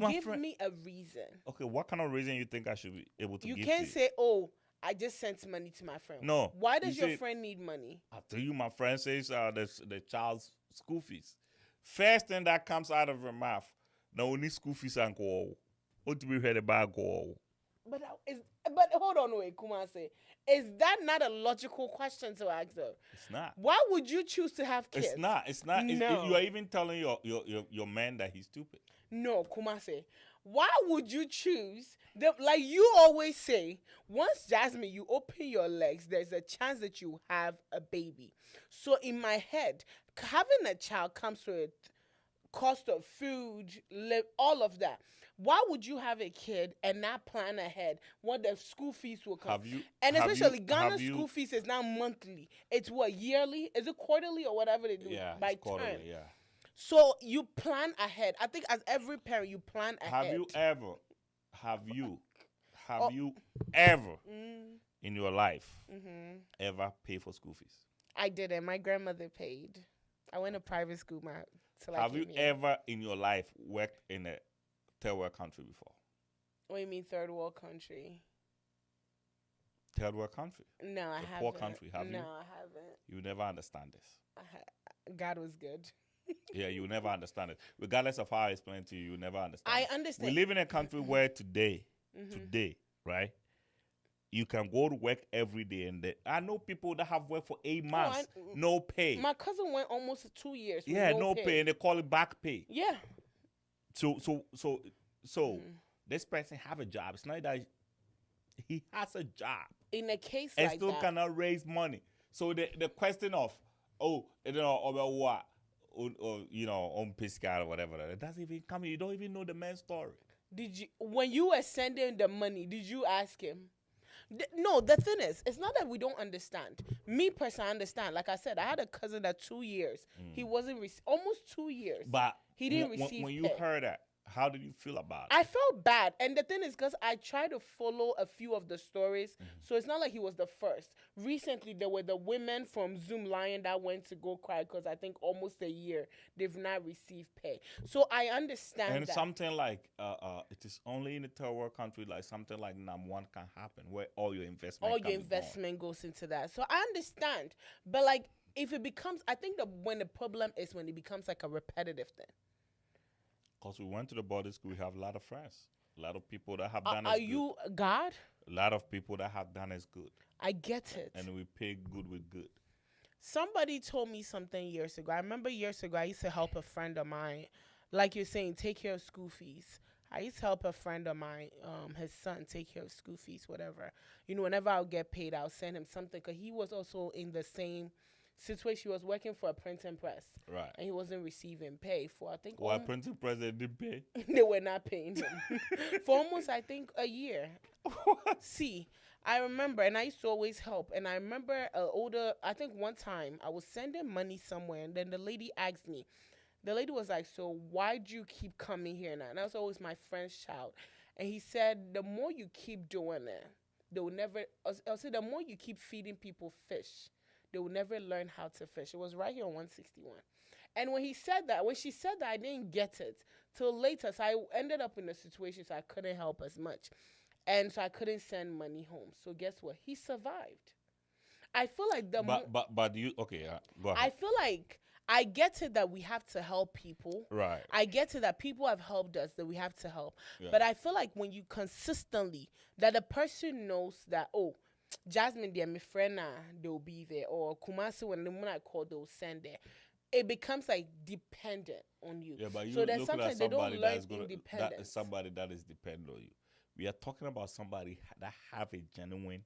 To? Give me a reason. Okay, what kind of reason you think I should be able to You give can't to say, oh, I just sent money to my friend. No. Why does your friend need money? I'll tell you, my friend says the child's school fees. First thing that comes out of her mouth, no, we need school fees and go. What do we hear about go? But hold on, wait, Kumase. Is that not a logical question to ask though? It's not. Why would you choose to have kids? It's not. No. You are even telling your man that he's stupid. No, Kumase. Why would you choose like you always say, once Jasmine, you open your legs, there's a chance that you have a baby. So in my head, having a child comes with cost of food, all of that. Why would you have a kid and not plan ahead what the school fees will come? Especially Ghana's school fees is now monthly. It's what, yearly? Is it quarterly or whatever they do? Yeah, by it's quarterly, term. yeah. So you plan ahead. I think as every parent, you plan ahead. Have you ever in your life ever pay for school fees? I didn't. My grandmother paid. I went to private school. Have you ever in your life worked in a third world country before? What do you mean third world country? Third world country? No, I haven't. Poor country, have you? No, I haven't. You never understand this. God was good. Yeah, you never understand it. Regardless of how I explain to you, you never understand. I understand. We live in a country where today, right? You can go to work every day, and I know people that have worked for 8 months, no pay. My cousin went almost 2 years. With no pay, and they call it back pay. Yeah. So this person have a job. It's not that he has a job. In a case and like still that, cannot raise money. So the question of about what on Piscal or whatever, it doesn't even come. You don't even know the man's story. Did you, when you were sending the money, did you ask him? No, the thing is, it's not that we don't understand. Me personally, I understand. Like I said, I had a cousin that 2 years. He wasn't almost 2 years. But he didn't receive when you heard that, how did you feel about it? I felt bad. And the thing is, because I tried to follow a few of the stories, so it's not like he was the first. Recently, there were the women from Zoom Lion that went to go cry because I think almost a year they've not received pay. So I understand and that. Something like it is only in a third world country, like something like NAM1 can happen, where all your investment goes into that. So I understand. But like, if it becomes, I think that when the problem is when it becomes like a repetitive thing. Because we went to the boarding school, we have a lot of friends. A lot of people that have done as good. Are you God? A lot of people that have done as good. I get it. And we pay good with good. Somebody told me something years ago. I remember years ago, I used to help a friend of mine. Like you're saying, take care of school fees. I used to help a friend of mine, his son, take care of school fees, whatever. Whenever I'll get paid, I'll send him something. Because he was also in the same situation. He was working for a printing press. Right. And he wasn't receiving pay for, I think. Why printing press didn't pay? They were not paying him. For almost, I think, a year. What? See, I remember, and I used to always help. And I remember I think one time, I was sending money somewhere. And then the lady asked me. The lady was like, so why'd you keep coming here now? And that was always my friend's child. And he said, the more you keep doing it, they will never. I'll say the more you keep feeding people fish, they will never learn how to fish. It was right here on 161. And when she said that, I didn't get it till later. So I ended up in a situation so I couldn't help as much. And so I couldn't send money home. So guess what? He survived. I feel like but you okay? Go ahead. I feel like I get it that we have to help people. Right. I get it that people have helped us, that we have to help. Yeah. But I feel like when you consistently, that the person knows that, oh, Jasmine, dear, my friend, they'll be there. Or Kumasi, when I call, they'll send there. It becomes like dependent on you. Yeah, but you so then looking sometimes at they don't somebody learn that is gonna, that independence. is somebody that is dependent on you. We are talking about somebody that have a genuine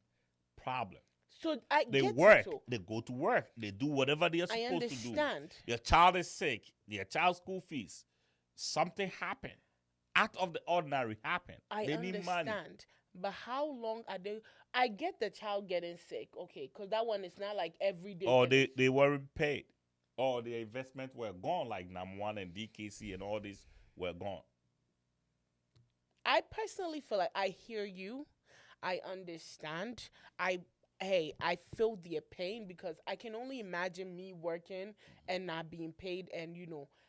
problem. So They work. They go to work. They do whatever they are supposed to do. understand. Your child is sick. Your child's school fees. Something happened. Out of the ordinary happened. I they understand. need money. But how long are they? I get the child getting sick, okay, because that one is not like every day. Or they weren't paid. Or their investment were gone, like NAM1 and DKC and all these were gone. I personally feel like I hear you. I understand. I feel their pain because I can only imagine me working and not being paid and,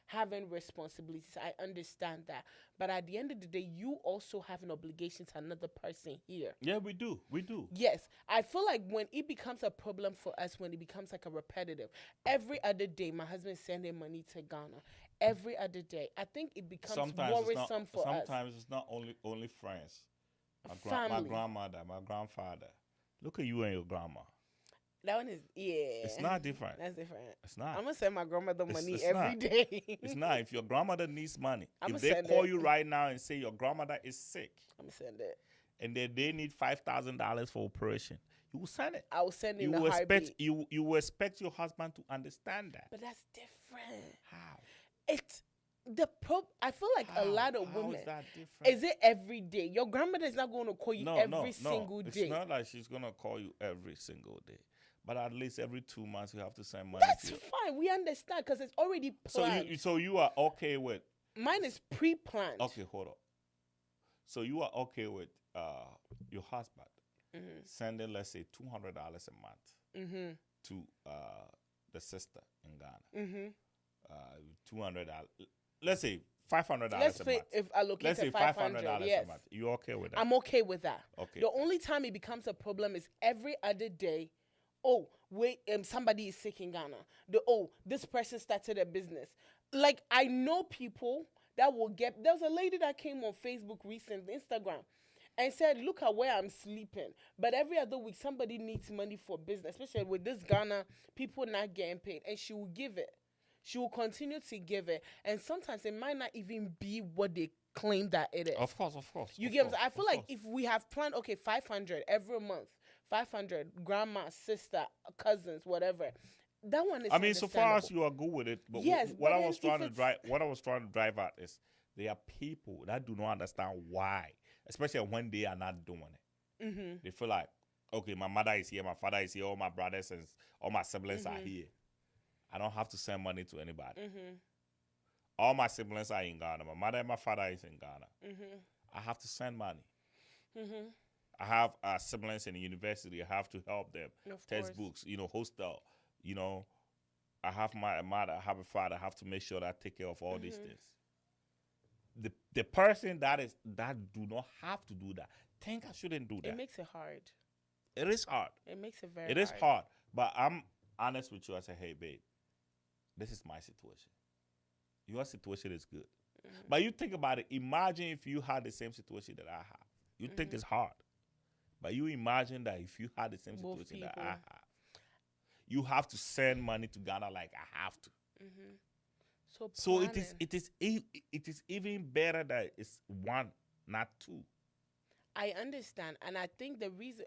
having responsibilities. I understand that. But at the end of the day, you also have an obligation to another person here. Yeah, we do. We do. Yes. I feel like when it becomes a problem for us, when it becomes like a repetitive, every other day, my husband's sending money to Ghana. Every other day. I think it becomes worrisome for us. Sometimes it's not only friends. Family. My grandmother, my grandfather. Look at you and your grandma. That one is, yeah. It's not different. That's different. It's not. I'm going to send my grandmother money it's every not. day. It's not. If your grandmother needs money, I'ma if they send call it. you right now and say your grandmother is sick I'm going to send it. and they need $5,000 for operation, you will send it. I will send it in You a will heartbeat. you will expect your husband to understand that. But that's different. How? It's I feel like a lot of How women. is that different? Is it every day? Your grandmother is not going to call you every single day. It's not like she's gonna call you every single day, but at least every 2 months you have to send money. That's fine. We understand because it's already planned. So you are okay with? Mine is pre-planned. Okay, hold up. So you are okay with your husband sending, let's say, $200 a month to the sister in Ghana. $200. Let's say $500 Let's a say month. if I locate Let's say $500 yes. a month. You okay with that? I'm okay with that. Okay. The only time it becomes a problem is every other day. Oh, wait, somebody is sick in Ghana. This person started a business. Like, I know people that will get. There was a lady that came on Facebook recently, Instagram, and said, "Look at where I'm sleeping." But every other week, somebody needs money for business, especially with this Ghana people not getting paid, and she will give it. She will continue to give it. And sometimes it might not even be what they claim that it is. Of course. You get what I'm saying? I feel like if we have planned, okay, 500 every month, 500, grandma, sister, cousins, whatever. That one is I mean, so far as understandable. you are good with it, but Yes, what but I then was trying to drive at is there are people that do not understand why, especially when they are not doing it. They feel like, okay, my mother is here, my father is here, all my brothers and all my siblings are here. I don't have to send money to anybody. All my siblings are in Ghana. My mother and my father is in Ghana. I have to send money. I have siblings in the university. I have to help them. Textbooks, hostel. I have my mother. I have a father. I have to make sure that I take care of all these things. The person that do not have to do that, think I shouldn't do that. It makes it hard. It is hard. It makes it very It is hard. But I'm honest with you. I say, hey, babe, this is my situation. Your situation is good. But you think about it. Imagine if you had the same situation that I have. You think it's hard. But you imagine that if you had the same situation that I have, you have to send money to Ghana like I have to. So it is even better that it's one, not two. I understand, and I think the reason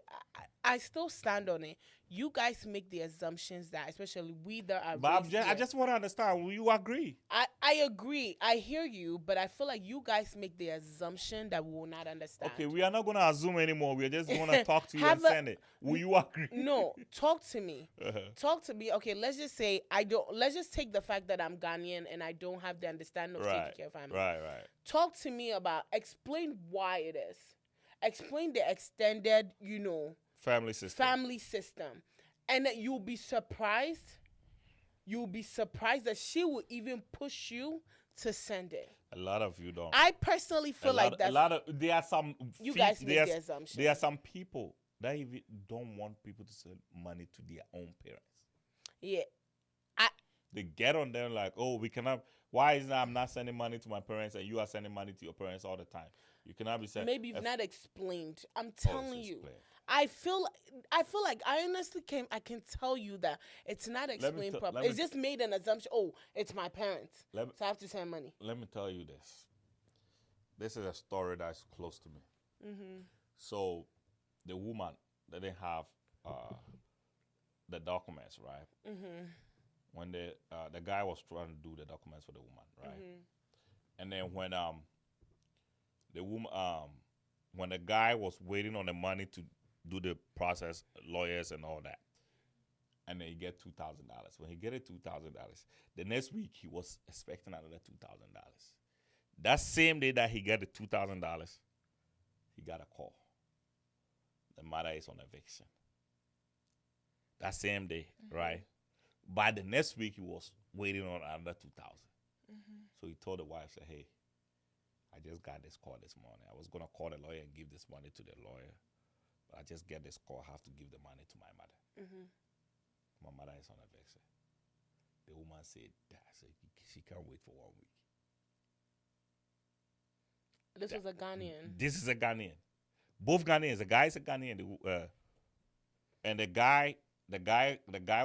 I still stand on it. You guys make the assumptions that, especially we that are. But I just want to understand. Will you agree? I agree. I hear you, but I feel like you guys make the assumption that we will not understand. Okay, we are not going to assume anymore. We are just going to talk to you and send it. Will you agree? No, talk to me. Talk to me. Okay, let's just say I don't. Let's just take the fact that I'm Ghanaian and I don't have the understanding of taking care of family. Right. Talk to me about. Explain why it is. explain the extended, family system. system, and that you'll be surprised. You'll be surprised that she will even push you to send it. A lot of you don't. I personally feel like a lot of there are some you guys make the assumption. there are some people that even don't want people to send money to their own parents. Yeah. They get on them like, oh, we cannot. Why is that I'm not sending money to my parents and you are sending money to your parents all the time? You cannot be sending. Maybe you've not explained. I'm telling you. I feel like I honestly I can tell you that it's not explained properly. It's just made an assumption. Oh, it's my parents, so I have to send money. Let me tell you this. This is a story that's close to me. Mm-hmm. So, the woman didn't have the documents, right? Mm-hmm. When the guy was trying to do the documents for the woman, right? Mm-hmm. And then when the woman when the guy was waiting on the money to do the process, lawyers and all that, and then he get $2,000. When he get it $2,000, the next week he was expecting another $2,000. That same day that he got the $2,000, he got a call. The mother is on eviction. That same day, right? By the next week, he was waiting on another $2,000. So he told the wife, said, "Hey, I just got this call this morning. I was gonna call the lawyer and give this money to the lawyer, but I just get this call. I have to give the money to my mother. My mother is on eviction." The woman said, she can't wait for 1 week. This was a Ghanaian. This is a Ghanaian. Both Ghanaians. The guy is a Ghanaian, and the guy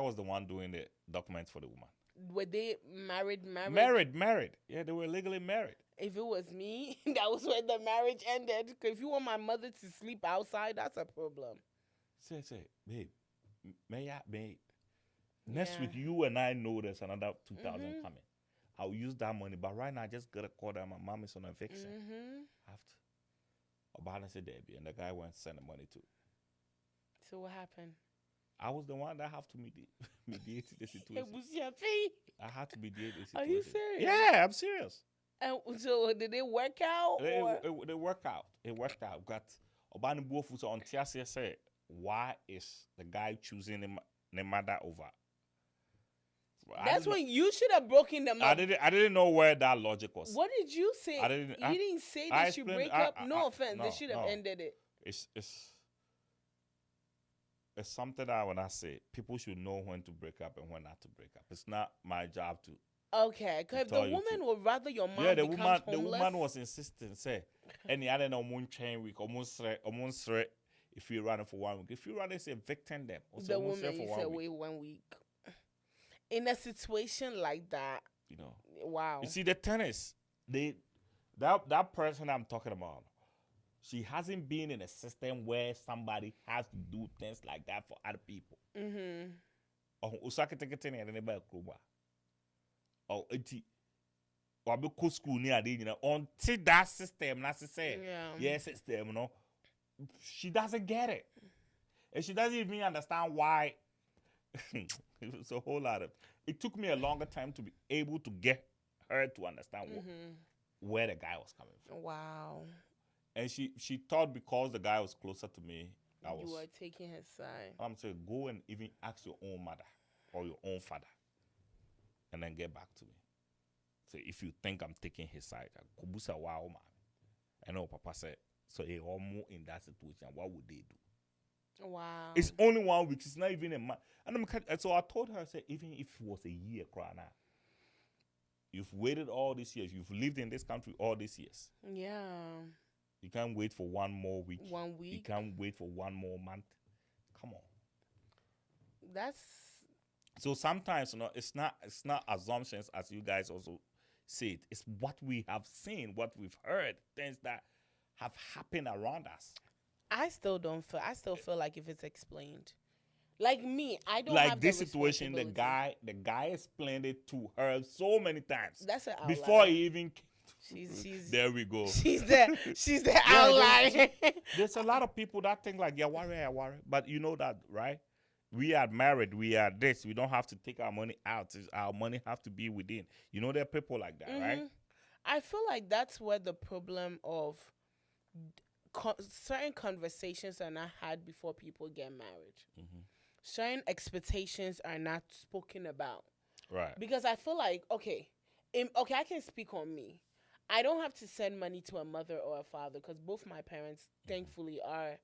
was the one doing the documents for the woman. Were they married? Married. Yeah, they were legally married. If it was me, that was when the marriage ended. Because if you want my mother to sleep outside, that's a problem. Say, babe, may next week you and I know there's another 2,000 coming. I'll use that money, but right now I just got a call that my mom is on eviction. I have to. Obama said, Debbie, and the guy went to send the money to. So what happened? I was the one that have to mediate the situation. It was your fee. I had to mediate the situation. Are you serious? Yeah, I'm serious. And so did it work out? It worked out. It worked out. Got Obama Buofu on TSA said, why is the guy choosing the mother over? That's when you should have broken them up. I didn't know where that logic was. What did you say? You didn't say they should break up. No offense. They should have ended it. It's something that when I say people should know when to break up and when not to break up. It's not my job to. Okay, because the woman would rather your mom becomes homeless. The woman was insisting, say, any other no moon chain week, almost if you're running for 1 week. If you're running, say, victim them. The woman said, wait 1 week. In a situation like that, wow. You see, the tennis, that person I'm talking about, she hasn't been in a system where somebody has to do things like that for other people. Or school near until that system, system, she doesn't get it. And she doesn't even understand why. It's a whole lot of. It took me a longer time to be able to get her to understand where the guy was coming from. Wow. And she thought because the guy was closer to me, you were taking his side. I'm saying go and even ask your own mother or your own father, and then get back to me. So if you think I'm taking his side, Kubusa wow man. I know Papa said. So they are more in that situation. What would they do? Wow. It's only 1 week. It's not even a month. And so I told her, I said, even if it was a year, now, you've waited all these years. You've lived in this country all these years. Yeah. You can't wait for 1 more week. 1 week. You can't wait for 1 more month. Come on. That's. So sometimes, it's not assumptions as you guys also say it. It's what we have seen, what we've heard, things that have happened around us. I still feel like if it's explained. Like me, I don't like have this situation. The guy explained it to her so many times. That's an outline. Before he even came. She's there we go. She's the outline. There's a lot of people that think like, yeah, worry. But you know that, right? We are married. We are this. We don't have to take our money out. Our money have to be within. You know, there are people like that, right? I feel like that's where the problem of certain conversations are not had before people get married. Mm-hmm. Certain expectations are not spoken about. Right. Because I feel like, okay, okay, I can speak on me. I don't have to send money to a mother or a father because both my parents, thankfully, are,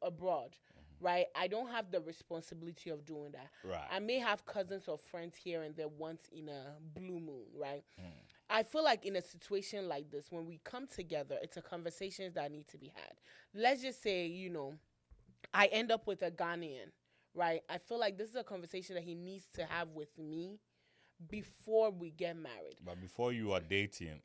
abroad, right? I don't have the responsibility of doing that. Right. I may have cousins or friends here and there once in a blue moon, right? Mm. I feel like in a situation like this, when we come together, it's a conversation that need to be had. Let's just say, I end up with a Ghanaian, right? I feel like this is a conversation that he needs to have with me before we get married. But before you are dating,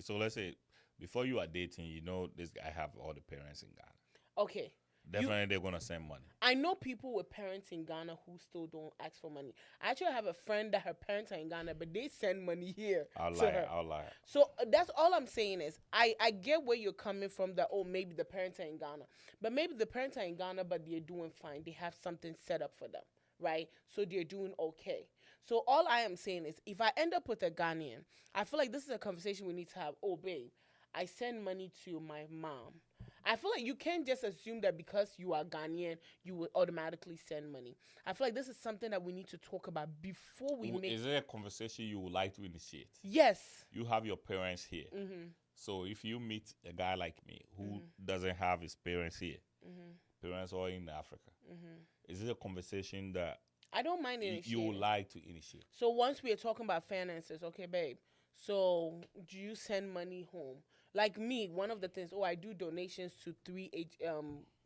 So let's say before you are dating, this guy have all the parents in Ghana. Okay. Definitely, they're gonna send money. I know people with parents in Ghana who still don't ask for money. I actually have a friend that her parents are in Ghana, but they send money here I'll to lie. her. I'll lie. So that's all I'm saying is I get where you're coming from that, maybe the parents are in Ghana. But maybe the parents are in Ghana, but they're doing fine. They have something set up for them, right? So they're doing okay. So all I am saying is if I end up with a Ghanaian, I feel like this is a conversation we need to have. Oh, babe, I send money to my mom. I feel like you can't just assume that because you are Ghanaian, you will automatically send money. I feel like this is something that we need to talk about before we make. Is there a conversation you would like to initiate? Yes. You have your parents here. Mm-hmm. So if you meet a guy like me who Mm-hmm. doesn't have his parents here, Mm-hmm. parents are in Africa, Mm-hmm. is it a conversation that I don't mind you initiating. would like to initiate? So once we are talking about finances, okay, babe. So do you send money home? Like me, one of the things. Oh, I do donations to 3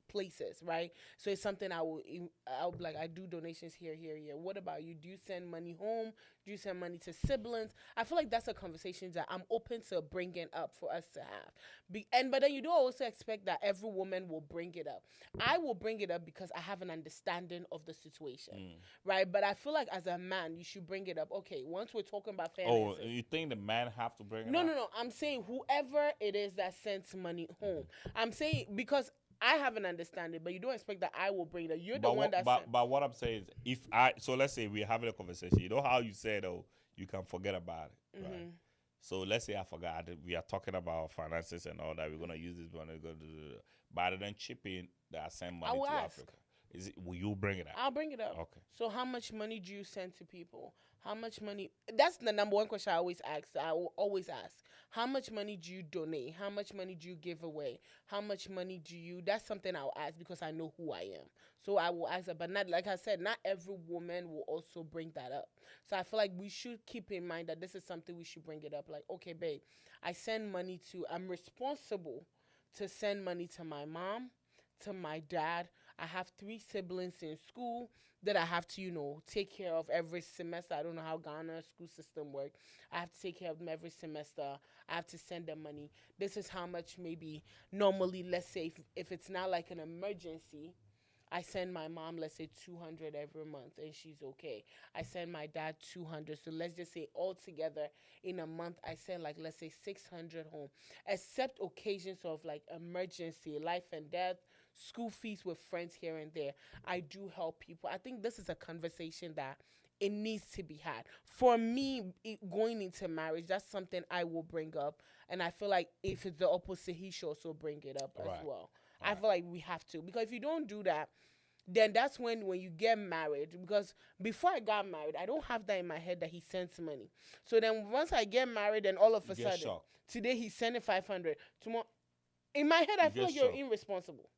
places, right? So it's something I'll be like, I do donations here. What about you? Do you send money home? Do you send money to siblings? I feel like that's a conversation that I'm open to bringing up for us to have. But then you don't also expect that every woman will bring it up. I will bring it up because I have an understanding of the situation, right? But I feel like as a man, you should bring it up. Okay, once we're talking about finances. Oh, you think the man have to bring it No, up? no. I'm saying whoever it is that sends money home. I'm saying because I have an understanding, but you don't expect that I will bring that. You're the one that But what I'm saying is, so let's say we're having a conversation. You know how you said, oh, you can forget about it, right? So let's say I forgot. We are talking about finances and all that. We're gonna use this money. But then chip in that I send money to Africa. Will you bring it up? I'll bring it up. Okay. So how much money do you send to people? How much money? That's the number one question I always ask. I will always ask. How much money do you donate? How much money do you give away? How much money do you? That's something I'll ask because I know who I am. So I will ask that. But not, like I said, not every woman will also bring that up. So I feel like we should keep in mind that this is something we should bring it up. Like, okay, babe, I'm responsible to send money to my mom, to my dad. I have 3 siblings in school that I have to, take care of every semester. I don't know how Ghana's school system works. I have to take care of them every semester. I have to send them money. This is how much maybe normally, let's say, if it's not like an emergency, I send my mom, let's say, 200 every month, and she's okay. I send my dad 200. So let's just say altogether in a month, I send like, let's say 600 home. Except occasions of like emergency, life and death, school fees with friends here and there. I do help people. I think this is a conversation that it needs to be had. For me, going into marriage, that's something I will bring up. And I feel like if it's the opposite, he should also bring it up as well. I feel like we have to. Because if you don't do that, then that's when you get married. Because before I got married, I don't have that in my head that he sends money. So then once I get married, and all of a sudden, today he's sending 500. Tomorrow, in my head, I feel like you're irresponsible.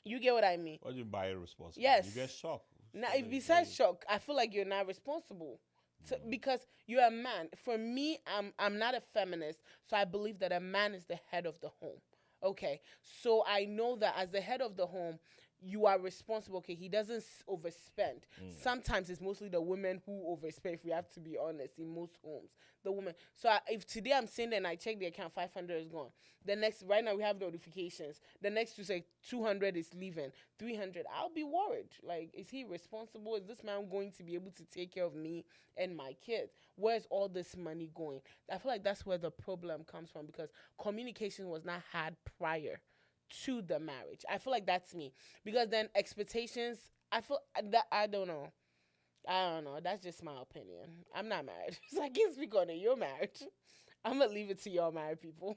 You get what I mean? What do you buy irresponsible? Yes. You get shocked. Now, besides shock, I feel like you're not responsible. Because you're a man. For me, I'm not a feminist, so I believe that a man is the head of the home. Okay, so I know that as the head of the home, you are responsible. Okay, he doesn't overspend. Sometimes it's mostly the women who overspend, if we have to be honest, in most homes. The woman. So if today I'm sitting there and I check the account, 500 is gone. Right now we have notifications. The next to say 200 is leaving, 300. I'll be worried. Like, is he responsible? Is this man going to be able to take care of me and my kids? Where's all this money going? I feel like that's where the problem comes from, because communication was not had prior to the marriage. I feel like that's me. Because then expectations, I feel that I don't know. That's just my opinion. I'm not married, so I can't speak on it. You're married. I'm gonna leave it to y'all married people.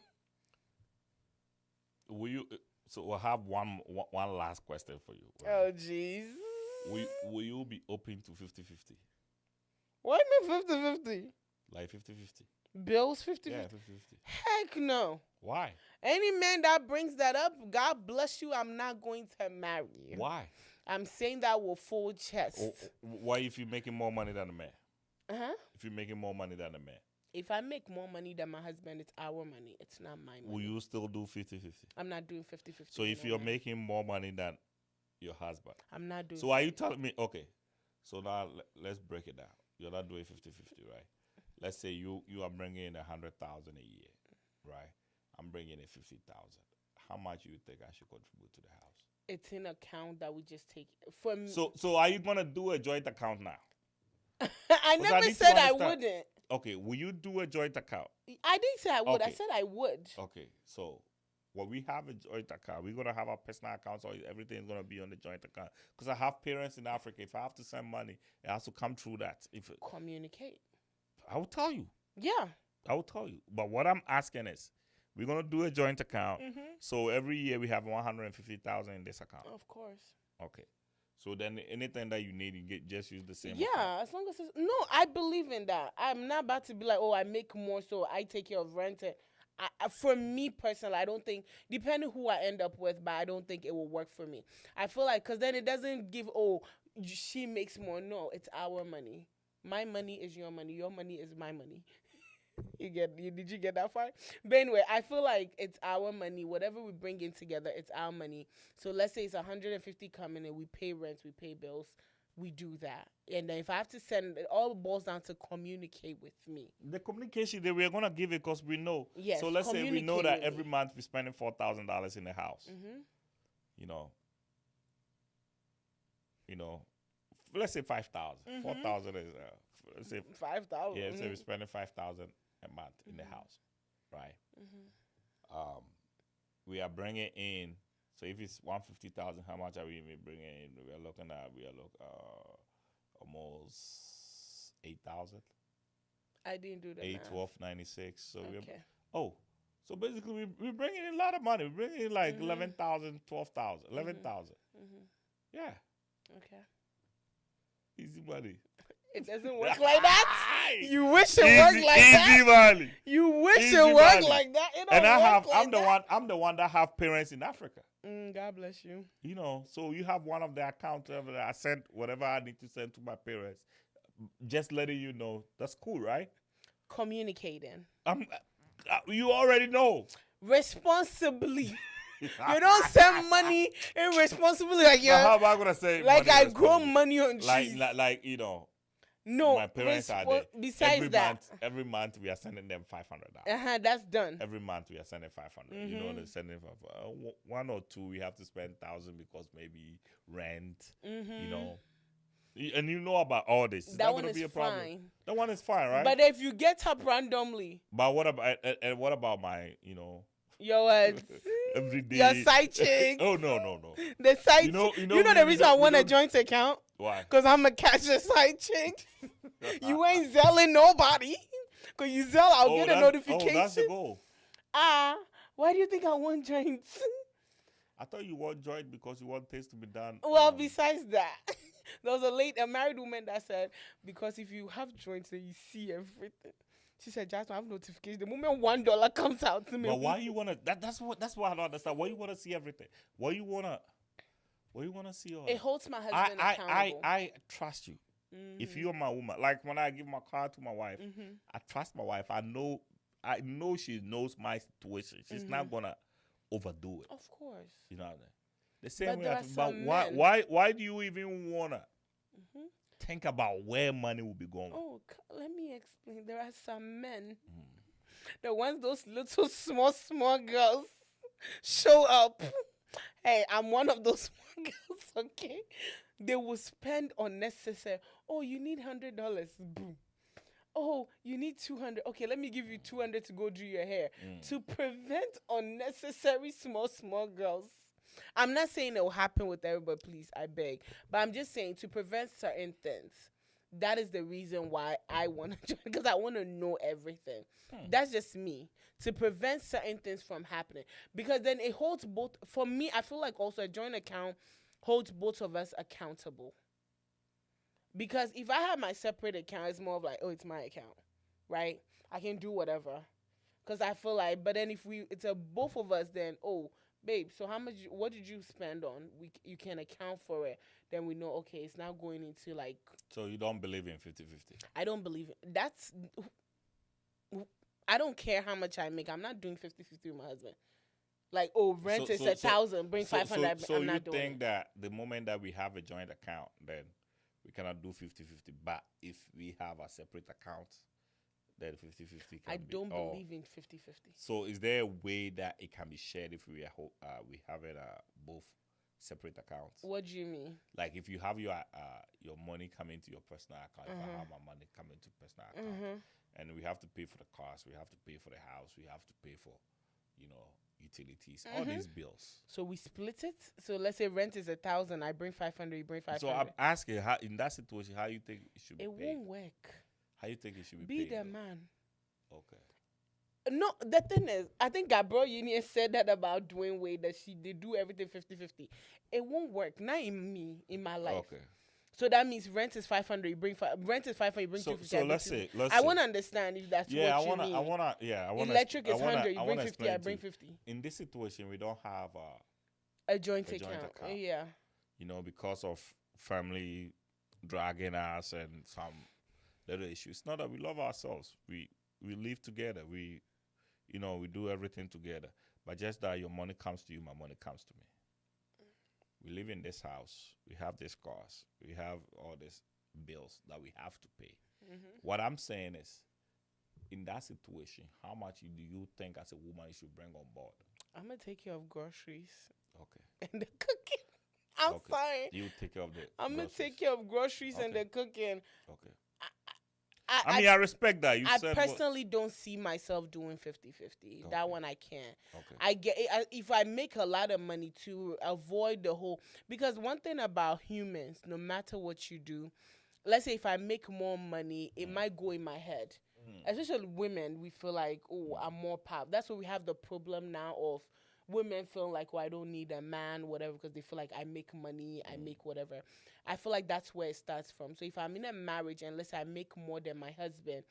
Will you? So we'll have one last question for you. Right? Oh, jeez. Will you be open to 50-50? What do you mean 50-50? Like 50-50? Bills 50-50? Yeah, 50-50. Heck no. Why? Any man that brings that up, God bless you, I'm not going to marry you. Why? I'm saying that with full chest. Why if you're making more money than a man? Uh-huh. If you're making more money than a man? If I make more money than my husband, it's our money. It's not my money. Will you still do 50-50? I'm not doing 50-50. So if you're making more money than your husband. I'm not doing So are you telling me, okay, so now let's break it down. You're not doing 50-50, right? Let's say you are bringing in 100,000 a year, right? I'm bringing in 50,000. How much do you think I should contribute to the house? It's an account that we just take from. So are you gonna do a joint account now? I never said I wouldn't. Okay, will you do a joint account? I didn't say I would. Okay. I said I would. Okay, so when we have a joint account, we're gonna have our personal accounts, so everything's gonna be on the joint account. Because I have parents in Africa. If I have to send money, it has to come through that. If Communicate. I will tell you. Yeah. I will tell you. But what I'm asking is, we're gonna do a joint account. So every year we have 150,000 in this account. Of course. Okay. So then anything that you need, you just use the same. Yeah, account. as long as it's, no, I believe in that. I'm not about to be like, oh, I make more, so I take care of rent. For me personally, I don't think, depending who I end up with, but I don't think it will work for me. I feel like, because then it doesn't give, oh, she makes more. No, it's our money. My money is your money. Your money is my money. Did you get that far? But anyway, I feel like it's our money. Whatever we bring in together, it's our money. So let's say it's 150 coming in, we pay rent, we pay bills, we do that. And then if I have to send, it all boils down to communicate with me. The communication that we're gonna give it because we know. Yes. So let's say we know that every month we're spending $4,000 in the house. You know, let's say 5,000. 4,000 is let's say 5,000. Yeah, so we're spending 5,000 a month in the house, right? We are bringing in. So if it's 150,000, how much are we even bringing in? We are looking at almost 8,000. I didn't do that. 8, 12, 96. So okay. So basically we're bringing in a lot of money. We're bringing in like 11,000, 12,000, 11,000. Yeah. Okay. Easy money. It doesn't work like that. You wish it worked like that. Easy money. You wish it worked like that. It don't I'm the one that have parents in Africa. God bless you. You know, so you have one of the accounts that I send whatever I need to send to my parents. Just letting you know, that's cool, right? Communicating. You already know. Responsibly. You don't send money irresponsibly like you're. How am I gonna say? Like I grow money on cheese. Like you know. No, my parents are there. Besides every month we are sending them $500. That's done. Every month we are sending 500. You know, they're sending one or two. We have to spend 1,000 because maybe rent. You know, and you know about all this. Is that going to be a problem? Fine. That one is fine, right? But if you get up randomly. But what about my your every day. Your side chick. Oh no. The side. You know the reason I want a joint account. Why? Because I'm a catch a side chick. You ain't selling nobody. Because you sell, I'll get a notification. Oh, that's the goal. Why do you think I want joints? I thought you want joint because you want things to be done. Well, besides that, there was a married woman that said, because if you have joints, then you see everything. She said, "Jasmine, I have notification. The moment $1 comes out to me." But why you wanna? That's what I don't understand. Why you wanna see everything? Why you wanna see all? It holds my husband accountable. I trust you. If you're my woman, like when I give my car to my wife, I trust my wife. I know she knows my situation. She's not gonna overdo it. Of course. You know what I mean? The same way. But why do you even wanna? Think about where money will be going. Oh, let me explain. There are some men that once those little small girls show up, hey, I'm one of those small girls, okay? They will spend unnecessary. Oh, you need $100. Boom. Oh, you need 200. Okay, let me give you 200 to go do your hair. To prevent unnecessary small girls. I'm not saying it will happen with everybody, please, I beg. But I'm just saying to prevent certain things. that is the reason why I want to join, because I want to know everything. That's just me, to prevent certain things from happening, because then it holds both. For me, I feel like also a joint account holds both of us accountable. Because if I have my separate account, it's more of like, oh, it's my account, right? I can do whatever. Because I feel like, but then if it's a both of us, then, oh, babe, so how much, what did you spend on? You can account for it. Then we know, okay, it's now going into like. So you don't believe in 50-50? I don't believe it. I don't care how much I make. I'm not doing 50-50 with my husband. Like, oh, rent is 1,000, bring 500. So I'm not you doing think it. that the moment that we have a joint account, then we cannot do 50-50. But if we have a separate account, then 50-50 can I be. don't believe in 50-50. So is there a way that it can be shared if we have it both separate accounts? What do you mean? Like if you have your money coming to your personal account, if I have my money coming to personal account, and we have to pay for the cars, we have to pay for the house, we have to pay for, utilities, all these bills. So we split it. So let's say rent is 1,000. I bring 500. You bring 500. So I'm asking, how in that situation, how you think it should be paid? It won't work. How you think it should be Be paid? the man. Okay. No, the thing is, I think Gabrielle Union said that about Dwayne Wade, that they do everything 50-50. It won't work. Not in my life. Okay. So that means rent is 500. You bring rent is 500. You bring 250. So let's say I want to understand if that's what you mean. I wanna. Electric is 100. You bring 50. I bring 50. In this situation, we don't have a joint account. Yeah. Because of family dragging us and some little issues. It's not that we love ourselves. We live together. We do everything together. But just that your money comes to you, my money comes to me. We live in this house. We have these cars. We have all these bills that we have to pay. What I'm saying is, in that situation, how much do you think as a woman you should bring on board? I'm going to take care of groceries. Okay. And the cooking. I'm sorry. You take care of the I'm going to take care of groceries and the cooking. Okay. I respect that. I personally don't see myself doing 50-50. Okay. That one I can't. Okay. I get if I make a lot of money to avoid the whole, because one thing about humans, no matter what you do, let's say if I make more money, it might go in my head. Especially women, we feel like, oh, I'm more powerful. That's why we have the problem now of women feeling like, oh, I don't need a man, whatever, because they feel like I make money, I make whatever. I feel like that's where it starts from. So if I'm in a marriage, unless I make more than my husband,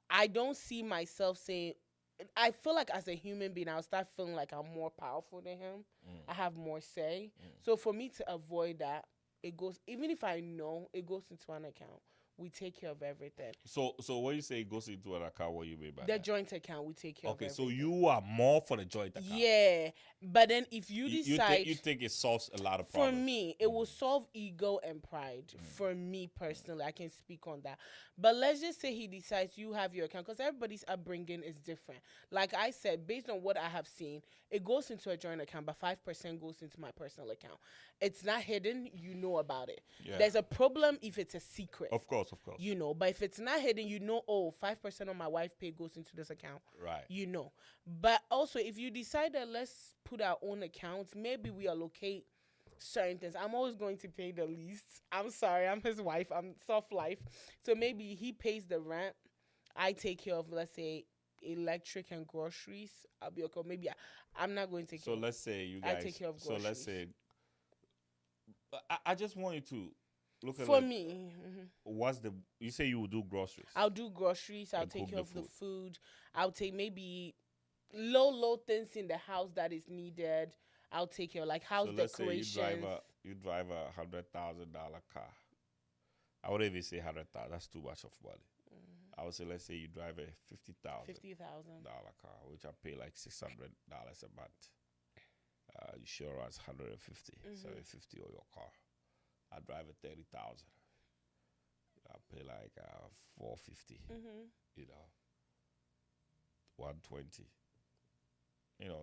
I don't see myself saying, I feel like as a human being, I'll start feeling like I'm more powerful than him. I have more say. So for me to avoid that, it goes, even if I know, it goes into an account. We take care of everything. So when you say it goes into an account, what you mean by the that? joint account, we take care of everything. Okay, so you are more for the joint account. Yeah, but then if you decide... You think it solves a lot of problems? For me, it will solve ego and pride. For me personally, I can speak on that. But let's just say he decides you have your account, because everybody's upbringing is different. Like I said, based on what I have seen, it goes into a joint account, but 5% goes into my personal account. It's not hidden. You know about it. Yeah. There's a problem if it's a secret. Of course. But if it's not hidden, 5% of my wife pay goes into this account. Right. But also, if you decide that let's put our own accounts, maybe we allocate certain things. I'm always going to pay the least. I'm sorry, I'm his wife. I'm soft life. So maybe he pays the rent. I take care of, let's say, electric and groceries. I'll be okay. Maybe I'm not going to take care. So let's say you guys. I take care of groceries. So let's say. I just want you to look at. For me. You say you will do groceries? I'll do groceries. I'll take care of the food. I'll take maybe low things in the house that is needed. I'll take care of like house decorations. So let's say you drive a $100,000 car. I wouldn't even say 100,000. That's too much of money. I would say, let's say you drive a $50,000 car, which I pay like $600 a month. Insurance 150, 750 on your car. I drive a 30,000. I pay like 450. 120.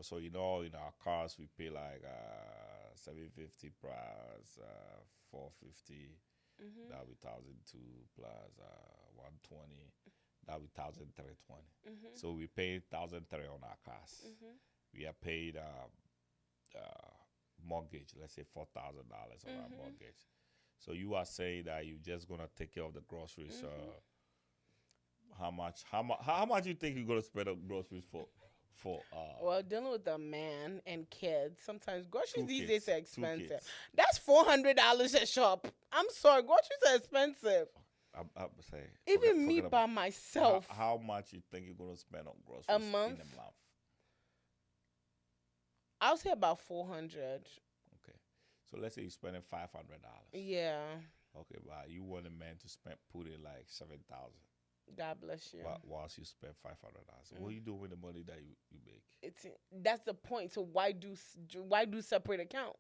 So in our cars we pay like 750 plus 450. That'll be 1,002 plus 120. That'll be 1,320. So we pay 1,300 on our cars. We are paid mortgage. Let's say $4,000 on our mortgage. So you are saying that you're just gonna take care of the groceries. How much you think you're gonna spend on groceries for Well, dealing with a man and kids, sometimes groceries two these kids? days are Two expensive. kids. That's $400 a shop. I'm sorry, groceries are expensive. I'm saying Even me forget by about myself, how much you think you're gonna spend on groceries a in month, a month. I'll say about 400. Okay, so let's say you're spending $500. Yeah, Okay, but you want a man to put in like 7,000. God bless you. Whilst you spend $500. What do you do with the money that you make? That's the point. So why do separate account?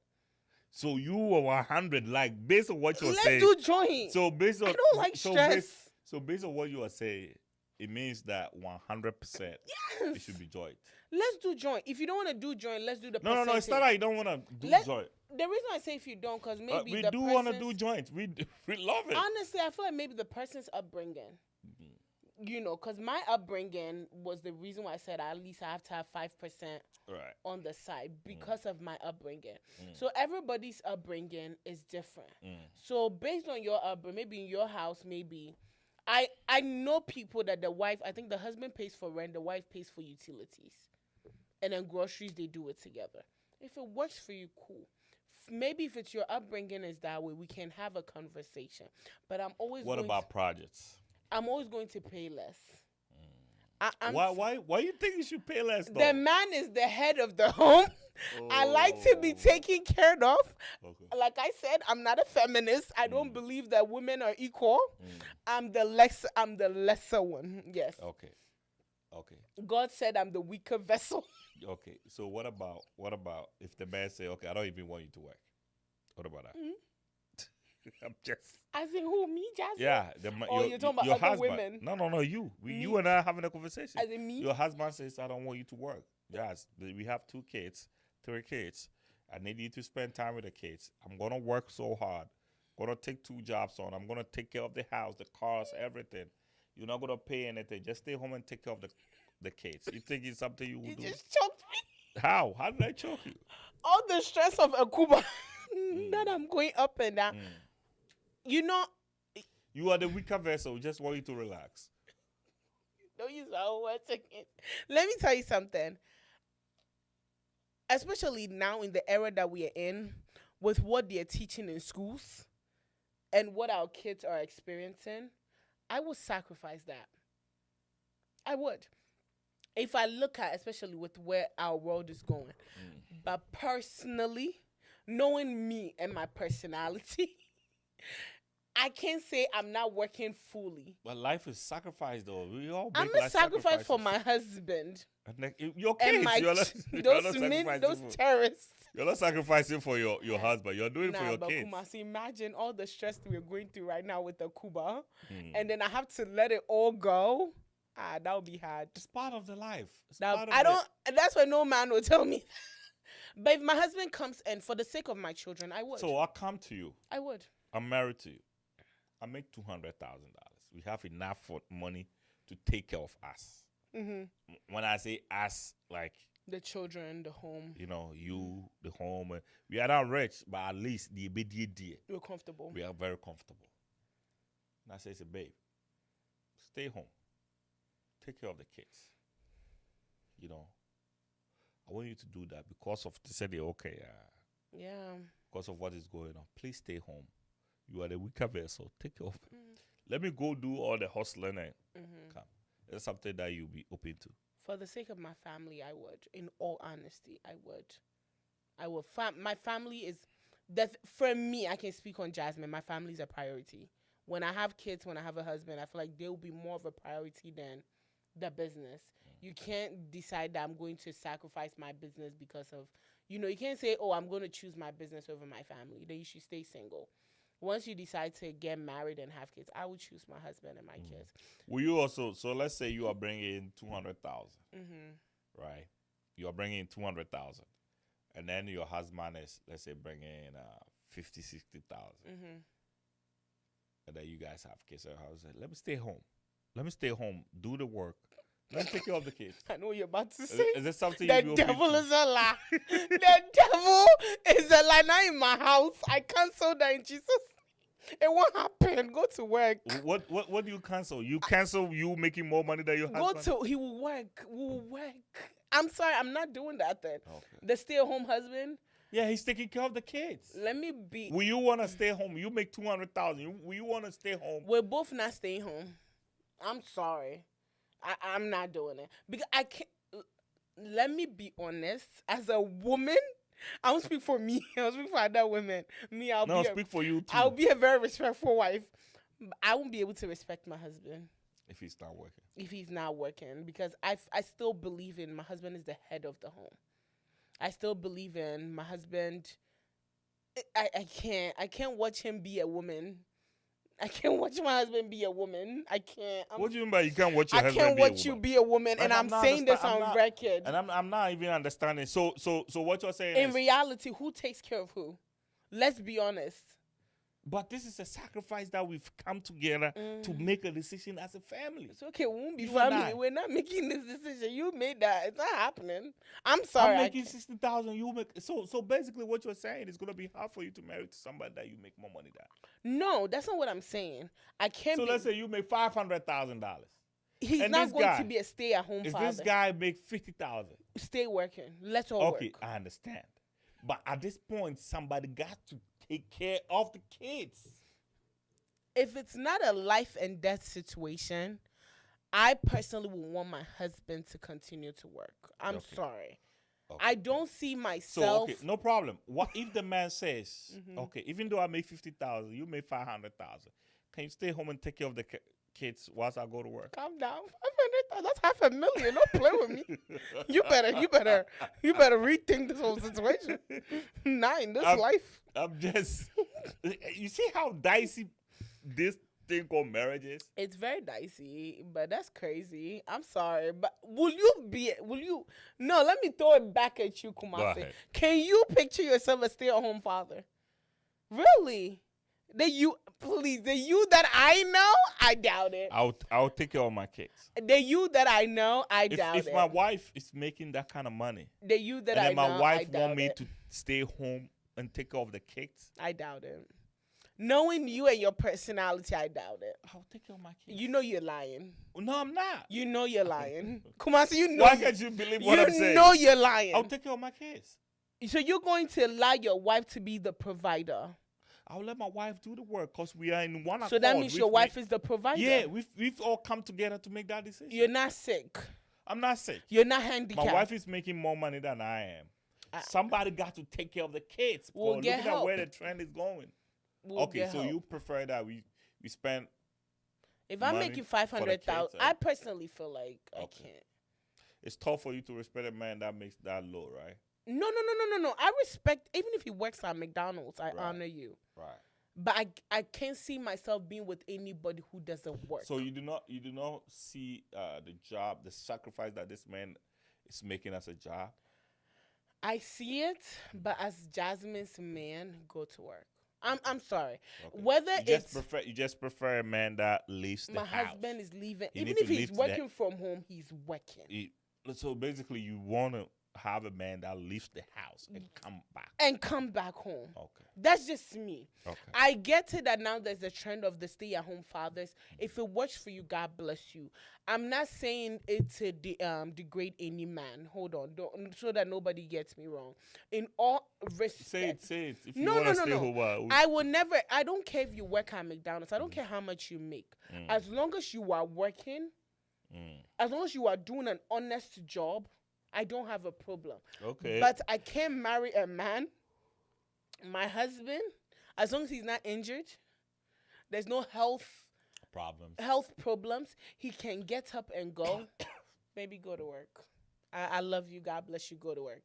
So you were 100, like based on what you're saying. Let's do joint. So based on I don't like stress. So based on what you are saying, it means that 100% Yes. it should be joint. Let's do joint. If you don't want to do joint, let's do the No, percentage. it's not that you don't want to do joint. The reason I say if you don't, because maybe we the do want to do joint. We love it. Honestly, I feel like maybe the person's upbringing. You know, because my upbringing was the reason why I said at least I have to have 5% on the side because of my upbringing. So everybody's upbringing is different. So based on your upbringing, maybe in your house, maybe I know people that the wife, I think the husband pays for rent, the wife pays for utilities, and then groceries they do it together. If it works for you, cool. Maybe if it's your upbringing is that way, we can have a conversation. But I'm always. What about projects? I'm always going to pay less. Why you think you should pay less, though? The man is the head of the home. I like to be taken care of. Okay. Like I said, I'm not a feminist. I don't believe that women are equal. I'm the lesser one. Yes. Okay. God said I'm the weaker vessel. Okay. So what about if the man say, okay, I don't even want you to work? What about that? I'm just. As in who, me, Jasmine? Yeah. You're talking about your other husband. women? No, you. You and I are having a conversation. As in me? Your husband says, I don't want you to work. Yes, we have 2 kids, 3 kids. I need you to spend time with the kids. I'm going to work so hard. I'm going to take 2 jobs on. I'm going to take care of the house, the cars, everything. You're not going to pay anything. Just stay home and take care of the kids. You think it's something you would do? You just choked me. How? How did I choke you? All the stress of a Cuba that I'm going up and down. You know. You are the weaker vessel. Just want you to relax. Don't use our words again. Let me tell you something. Especially now in the era that we are in, with what they're teaching in schools and what our kids are experiencing, I would sacrifice that. I would. If I look at, especially with where our world is going. But personally, knowing me and my personality, I can't say I'm not working fully. But life is sacrifice, though. We all make I'm a sacrifice for my husband. Your kids. And my those terrorists. You're not sacrificing for your husband. You're doing it for your kids. Kumasi, imagine all the stress we're going through right now with the Cuba. And then I have to let it all go. That would be hard. It's part of the life. That's why no man will tell me. But if my husband comes and for the sake of my children, I would. So I'll come to you. I would. I'm married to you. I make $200,000. We have enough for money to take care of us. When I say us, like the children, the home. You know, the home. We are not rich, but at least the immediate. We're comfortable. We are very comfortable. And I say, babe, stay home. Take care of the kids. You know, I want you to do that because of, they said, okay, yeah. Because of what is going on. Please stay home. You are the weaker vessel. Take care of it. Let me go do all the hustling and come. Is something that you'll be open to? For the sake of my family, I would. In all honesty, I would. I will. My family is, for me, I can speak on Jasmine. My family is a priority. When I have kids, when I have a husband, I feel like they will be more of a priority than the business. You can't decide that I'm going to sacrifice my business because of, you can't say, oh, I'm going to choose my business over my family. Then you should stay single. Once you decide to get married and have kids, I would choose my husband and my kids. Will you also, so let's say you are bringing in 200,000, right? You are bringing in 200,000, and then your husband is, let's say, bringing in 50, 60,000. And then you guys have kids. So I was like, let me stay home. Let me stay home, do the work. Let me take care of the kids. I know what you're about to say. Is there something the devil is a lie. The devil is a lie. Not in my house. I cancel that in Jesus. It won't happen. Go to work. What do you cancel? You cancel you making more money than your Go husband? to, he will work. Will work. I'm sorry, I'm not doing that then. Okay. The stay-at-home husband, Yeah, he's taking care of the kids. let me be. Will you want to stay home? You make 200,000. Will you want to stay home? We're both not staying home. I'm sorry. I'm not doing it. Because I can't. Let me be honest. As a woman, I don't speak for me. I don't speak for other women. Me, No, speak for you too. I'll be a very respectful wife. I won't be able to respect my husband if he's not working. if he's not working, because I still believe in my husband is the head of the home. I still believe in my husband. I can't watch him be a woman. I can't watch my husband be a woman. I can't. What do you mean by you can't watch your I husband can't be a watch you woman? be a woman, and I'm saying this on record. And I'm not even understanding. So what you're saying In is, reality, who takes care of who? Let's be honest. but this is a sacrifice that we've come together to make a decision as a family. It's okay. We won't be You and I. family. We're not making this decision. You made that. It's not happening. I'm sorry. I'm making 60,000. You make so basically what you're saying is gonna be hard for you to marry to somebody that you make more money than. No, that's not what I'm saying. I can't. So let's say you make $500,000. He's and not this going guy, to be a stay-at-home If father. this guy make 50,000, Stay working. Let's all okay, work. I understand. But at this point, somebody got to take care of the kids. If it's not a life and death situation, I personally would want my husband to continue to work. I'm sorry. Okay. I don't see myself. So okay, no problem. What if the man says, okay, even though I make 50,000, you make 500,000, can you stay home and take care of the kids whilst I go to work? Calm down. 500,000. That's $500,000. Don't play with me. You better rethink this whole situation. Not in this life. I'm just. You see how dicey this thing called marriage is? It's very dicey, but that's crazy. I'm sorry, but will you? No, let me throw it back at you, Kumasi. Can you picture yourself a stay-at-home father? Really? The you that I know, I doubt it. I'll take care of my kids. The you that I know, I doubt it. If my wife is making that kind of money, the you that and I then know, my wife I want me it. to stay home and take care of the kids, I doubt it. Knowing you and your personality, I doubt it. I'll take care of my kids. You know you're lying. No, I'm not. You know you're lying. Kumasi, you know. Why can't you believe what I'm saying? You know you're lying. I'll take care of my kids. So you're going to allow your wife to be the provider? I'll let my wife do the work because we are in one accord. So that means your wife is the provider? Yeah, we've all come together to make that decision. You're not sick. I'm not sick. You're not handicapped. My wife is making more money than I am. Somebody got to take care of the kids. We'll get look help. at where the trend is going. Okay, so you prefer that we spend. If I'm making 500,000, I personally feel like I can't. It's tough for you to respect a man that makes that low, right? No. I respect, even if he works at McDonald's, I honor you. Right. But I can't see myself being with anybody who doesn't work. So you do not see the job, the sacrifice that this man is making as a job? I see it, but as Jasmine's man, go to work. I'm sorry. Okay. Whether you just prefer a man that leaves the house. My husband is leaving. Even if he's working from home, he's working. So basically, you want to have a man that leaves the house and come back home. Okay. That's just me. Okay. I get it that now there's a trend of the stay-at-home fathers. If it works for you, God bless you. I'm not saying it to degrade any man. Hold on, so that nobody gets me wrong. In all respect, say it. If no. Home, I will never. I don't care if you work at McDonald's. I don't care how much you make. As long as you are working, as long as you are doing an honest job, I don't have a problem. Okay. But I can't marry a man, my husband, as long as he's not injured, there's no health problems, he can get up and go. Maybe go to work. I love you. God bless you. Go to work.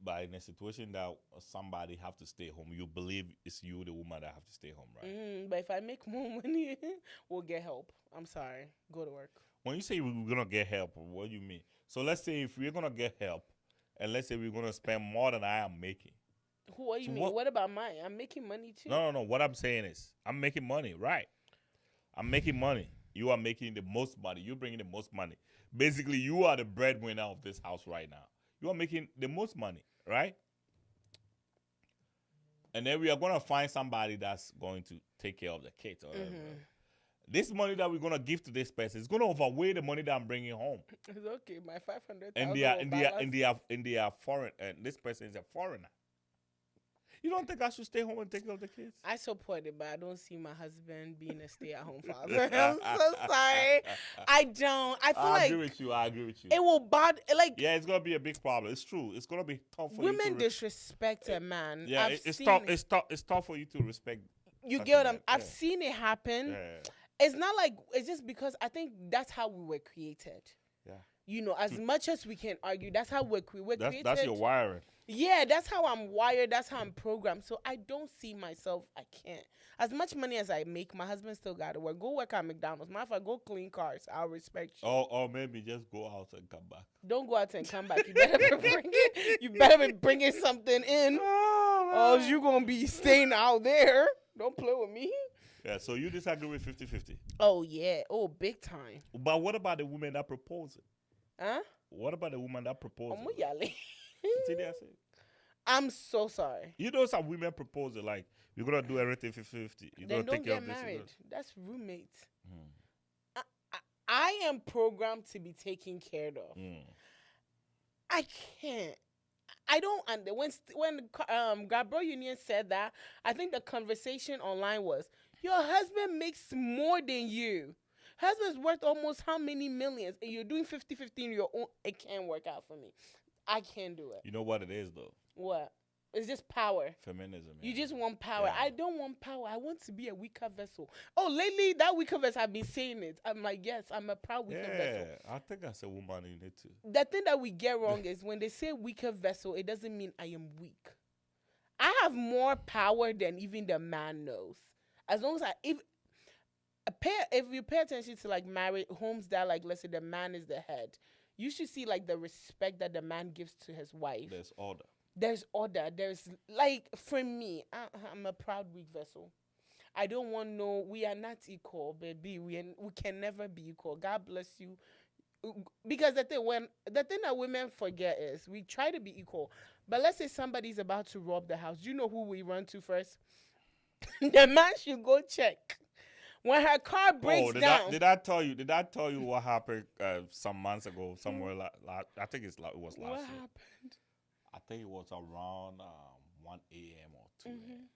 But in a situation that somebody have to stay home, you believe it's you, the woman, that have to stay home, right? But if I make more money, we'll get help. I'm sorry. Go to work. When you say we're going to get help, what do you mean? So let's say if we're going to get help, and let's say we're going to spend more than I am making. What do you mean? What about mine? I'm making money too. No. What I'm saying is I'm making money, right? I'm making money. You are making the most money. You're bringing the most money. Basically, you are the breadwinner of this house right now. You are making the most money, right? And then we are going to find somebody that's going to take care of the kids. Or whatever. This money that we're going to give to this person is going to overweigh the money that I'm bringing home. It's okay. My 500,000. And they are foreign. And this person is a foreigner. You don't think I should stay home and take care of the kids? I support it, but I don't see my husband being a stay-at-home father. I'm so sorry. I don't. I feel like I agree with you. It will bother. Like, yeah, it's gonna be a big problem. It's true. It's gonna be tough for women disrespect a man. Yeah, it's tough. It's tough for you to respect. You get what I'm. I've seen it happen. Yeah. It's not like it's just because I think that's how we were created. Yeah. You know, as much as we can argue, that's how we're created. That's your wiring. Yeah, that's how I'm wired. That's how I'm programmed. So I don't see myself. I can't. As much money as I make, my husband still got to work. Go work at McDonald's. Matter of fact, go clean cars. I'll respect you. Or maybe just go out and come back. Don't go out and come back. You better be bringing something in, or you gonna be staying out there. Don't play with me. Yeah. So you disagree with 50-50? Oh yeah. Oh, big time. But what about the women that propose it? Huh? What about the woman that proposes? See, I'm so sorry. You know, some women propose it like, you're going to do everything 50-50. Then don't get married. That's roommates. I am programmed to be taken care of. I can't. I don't. And when Gabriel Union said that, I think the conversation online was, your husband makes more than you. Husband's worth almost how many millions, and you're doing 50-50 in your own. It can't work out for me. I can't do it. You know what it is, though? What? It's just power. Feminism. You just want power. Yeah. I don't want power. I want to be a weaker vessel. Oh, lately, that weaker vessel, I've been saying it. I'm like, yes, I'm a proud weaker vessel. Yeah, I think as a woman, you need to. The thing that we get wrong is when they say weaker vessel, it doesn't mean I am weak. I have more power than even the man knows. As long as if you pay attention to like married homes that like, let's say the man is the head, you should see like the respect that the man gives to his wife. There's order. There's like, for me, I'm a proud weak vessel. I don't want we are not equal, baby. We can never be equal. God bless you. Because the thing that women forget is we try to be equal. But let's say somebody's about to rob the house. Do you know who we run to first? The man should go check. When her car breaks down. Did I tell you what happened some months ago somewhere? I think it was last year. What happened? I think it was around 1 a.m. or 2 a.m.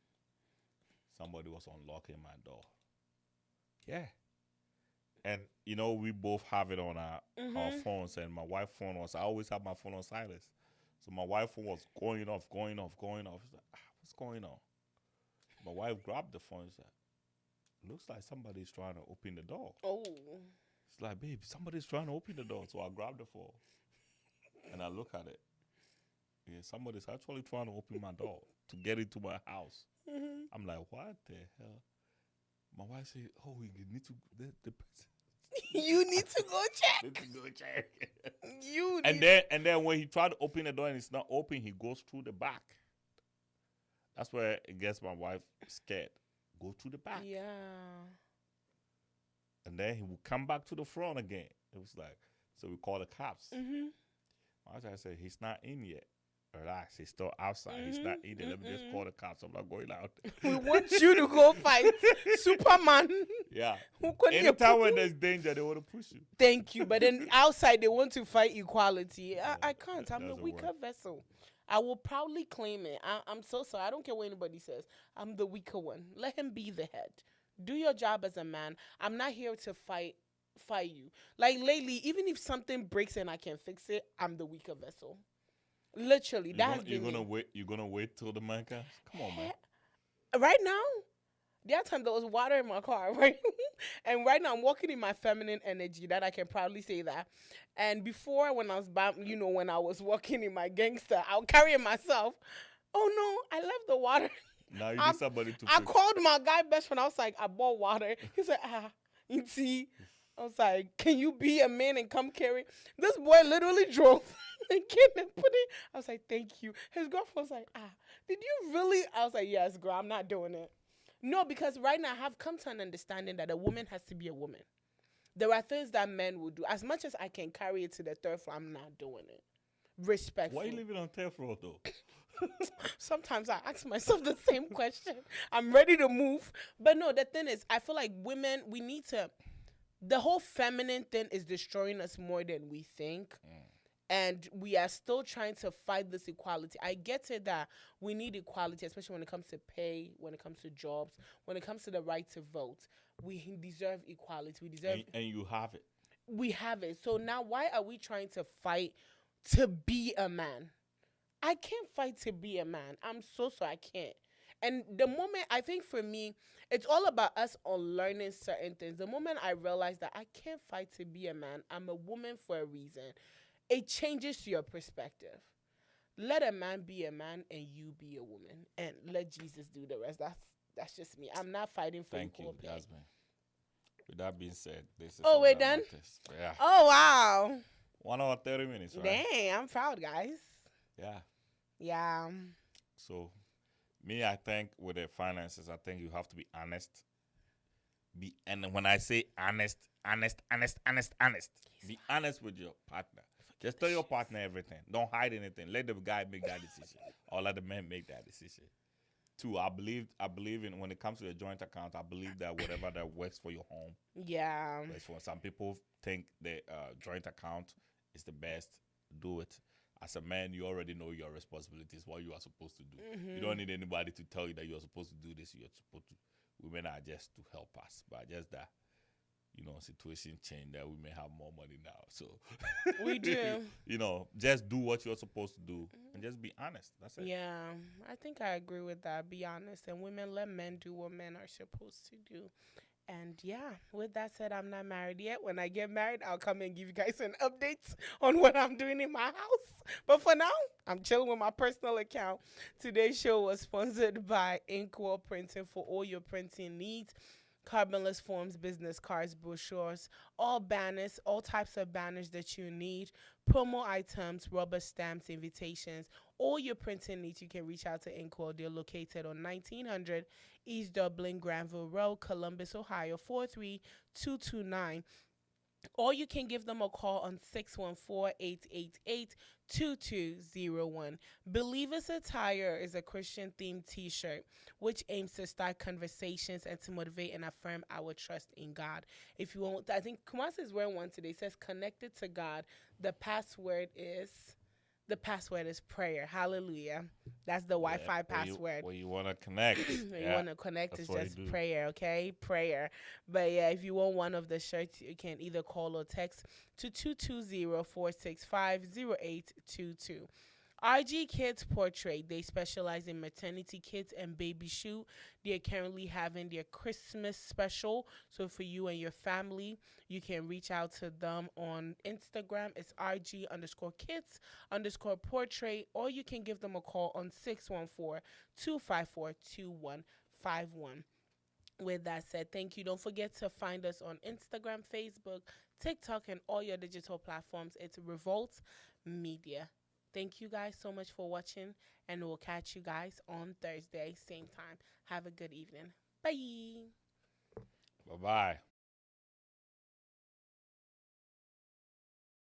Somebody was unlocking my door. Yeah. And, you know, we both have it on our phones. And my wife's phone I always have my phone on silence. So my wife's phone was going off. She's like, what's going on? My wife grabbed the phone and said, looks like somebody's trying to open the door. Oh. It's like, babe, somebody's trying to open the door. So I grabbed the phone and I look at it. Yeah, somebody's actually trying to open my door to get into my house. I'm like, what the hell? My wife said, oh, you need to, the person. You need to go check. And then when he tried to open the door and it's not open, he goes through the back. That's where it gets my wife scared. Go through the back. Yeah. And then he will come back to the front again. It was like, so we call the cops. I said, he's not in yet. Relax, he's still outside. He's not in there. Let me just call the cops. I'm not going out. We want you to go fight Superman. Yeah. Anytime when there's danger, they want to push you. Thank you. But then outside, they want to fight equality. I can't. I'm the weaker vessel. I will proudly claim it. I'm so sorry. I don't care what anybody says. I'm the weaker one. Let him be the head. Do your job as a man. I'm not here to fight you. Like lately, even if something breaks and I can fix it, I'm the weaker vessel. Literally, you're gonna wait till the man comes? Come on, man. Right now, the other time there was water in my car, right? And right now I'm walking in my feminine energy. That I can proudly say that. And before, when I was when I was walking in my gangster, I was carrying myself. Oh no, I left the water. Now you need somebody to. I called my guy best friend. I was like, I bought water. He said, you see. I was like, can you be a man and come carry? This boy literally drove and came and put it. I was like, thank you. His girlfriend was like, did you really? I was like, yes, girl, I'm not doing it. No, because right now I have come to an understanding that a woman has to be a woman. There are things that men will do. As much as I can carry it to the third floor, I'm not doing it. Respectful. Why are you living on third floor, though? Sometimes I ask myself the same question. I'm ready to move. But no, the thing is, I feel like women, we need to, the whole feminine thing is destroying us more than we think. And we are still trying to fight this equality. I get it that we need equality, especially when it comes to pay, when it comes to jobs, when it comes to the right to vote. We deserve equality. We deserve, And you have it. we have it. So now why are we trying to fight to be a man? I can't fight to be a man. I'm so sorry, I can't. And the moment, I think for me, it's all about us unlearning certain things. The moment I realize that I can't fight to be a man, I'm a woman for a reason, it changes your perspective. Let a man be a man and you be a woman, and let Jesus do the rest. That's just me. I'm not fighting for Thank you, equal pay. Jasmine. With that being said, this is Oh, all we're that done? matters. Yeah. Oh wow. 1 hour 30 minutes, right? Dang, I'm proud, guys. Yeah. Yeah. So me, I think with the finances, I think you have to be honest. And when I say honest, honest. Be honest with your partner. Just tell your partner everything. Don't hide anything. Let the guy make that decision, or let the man make that decision. Two, I believe in when it comes to a joint account. I believe that whatever that works for your home. Yeah. But for some people think the joint account is the best. Do it. As a man, you already know your responsibilities, what you are supposed to do. You don't need anybody to tell you that you're supposed to do this. You're supposed to. Women are just to help us, but just that, situation change that we may have more money now. So We do. Just do what you're supposed to do and just be honest. That's it. Yeah, I think I agree with that. Be honest, and women, let men do what men are supposed to do. And yeah, with that said, I'm not married yet. When I get married, I'll come and give you guys an update on what I'm doing in my house. But for now, I'm chilling with my personal account. Today's show was sponsored by Inkwell Printing for all your printing needs. Carbonless forms, business cards, brochures, all banners, all types of banners that you need, promo items, rubber stamps, invitations, all your printing needs. You can reach out to Inkwell. They're located on 1900 East Dublin Granville Road, Columbus, Ohio 43229. Or you can give them a call on 614-888-2201. Believers Attire is a Christian themed t-shirt which aims to start conversations and to motivate and affirm our trust in God. If you want, I think Kumasi is wearing one today. It says connected to God. The password is prayer. Hallelujah. That's the Wi-Fi password. Where you want to connect. When you want to connect, it's just do. prayer, okay? Prayer. But yeah, if you want one of the shirts, you can either call or text to 220-465-0822. RG Kids Portrait, they specialize in maternity kits and baby shoe. They're currently having their Christmas special. So for you and your family, you can reach out to them on Instagram. It's RG_kids_portrait, or you can give them a call on 614-254-2151. With that said, thank you. Don't forget to find us on Instagram, Facebook, TikTok, and all your digital platforms. It's Revolt Media. Thank you guys so much for watching, and we'll catch you guys on Thursday, same time. Have a good evening. Bye. Bye-bye.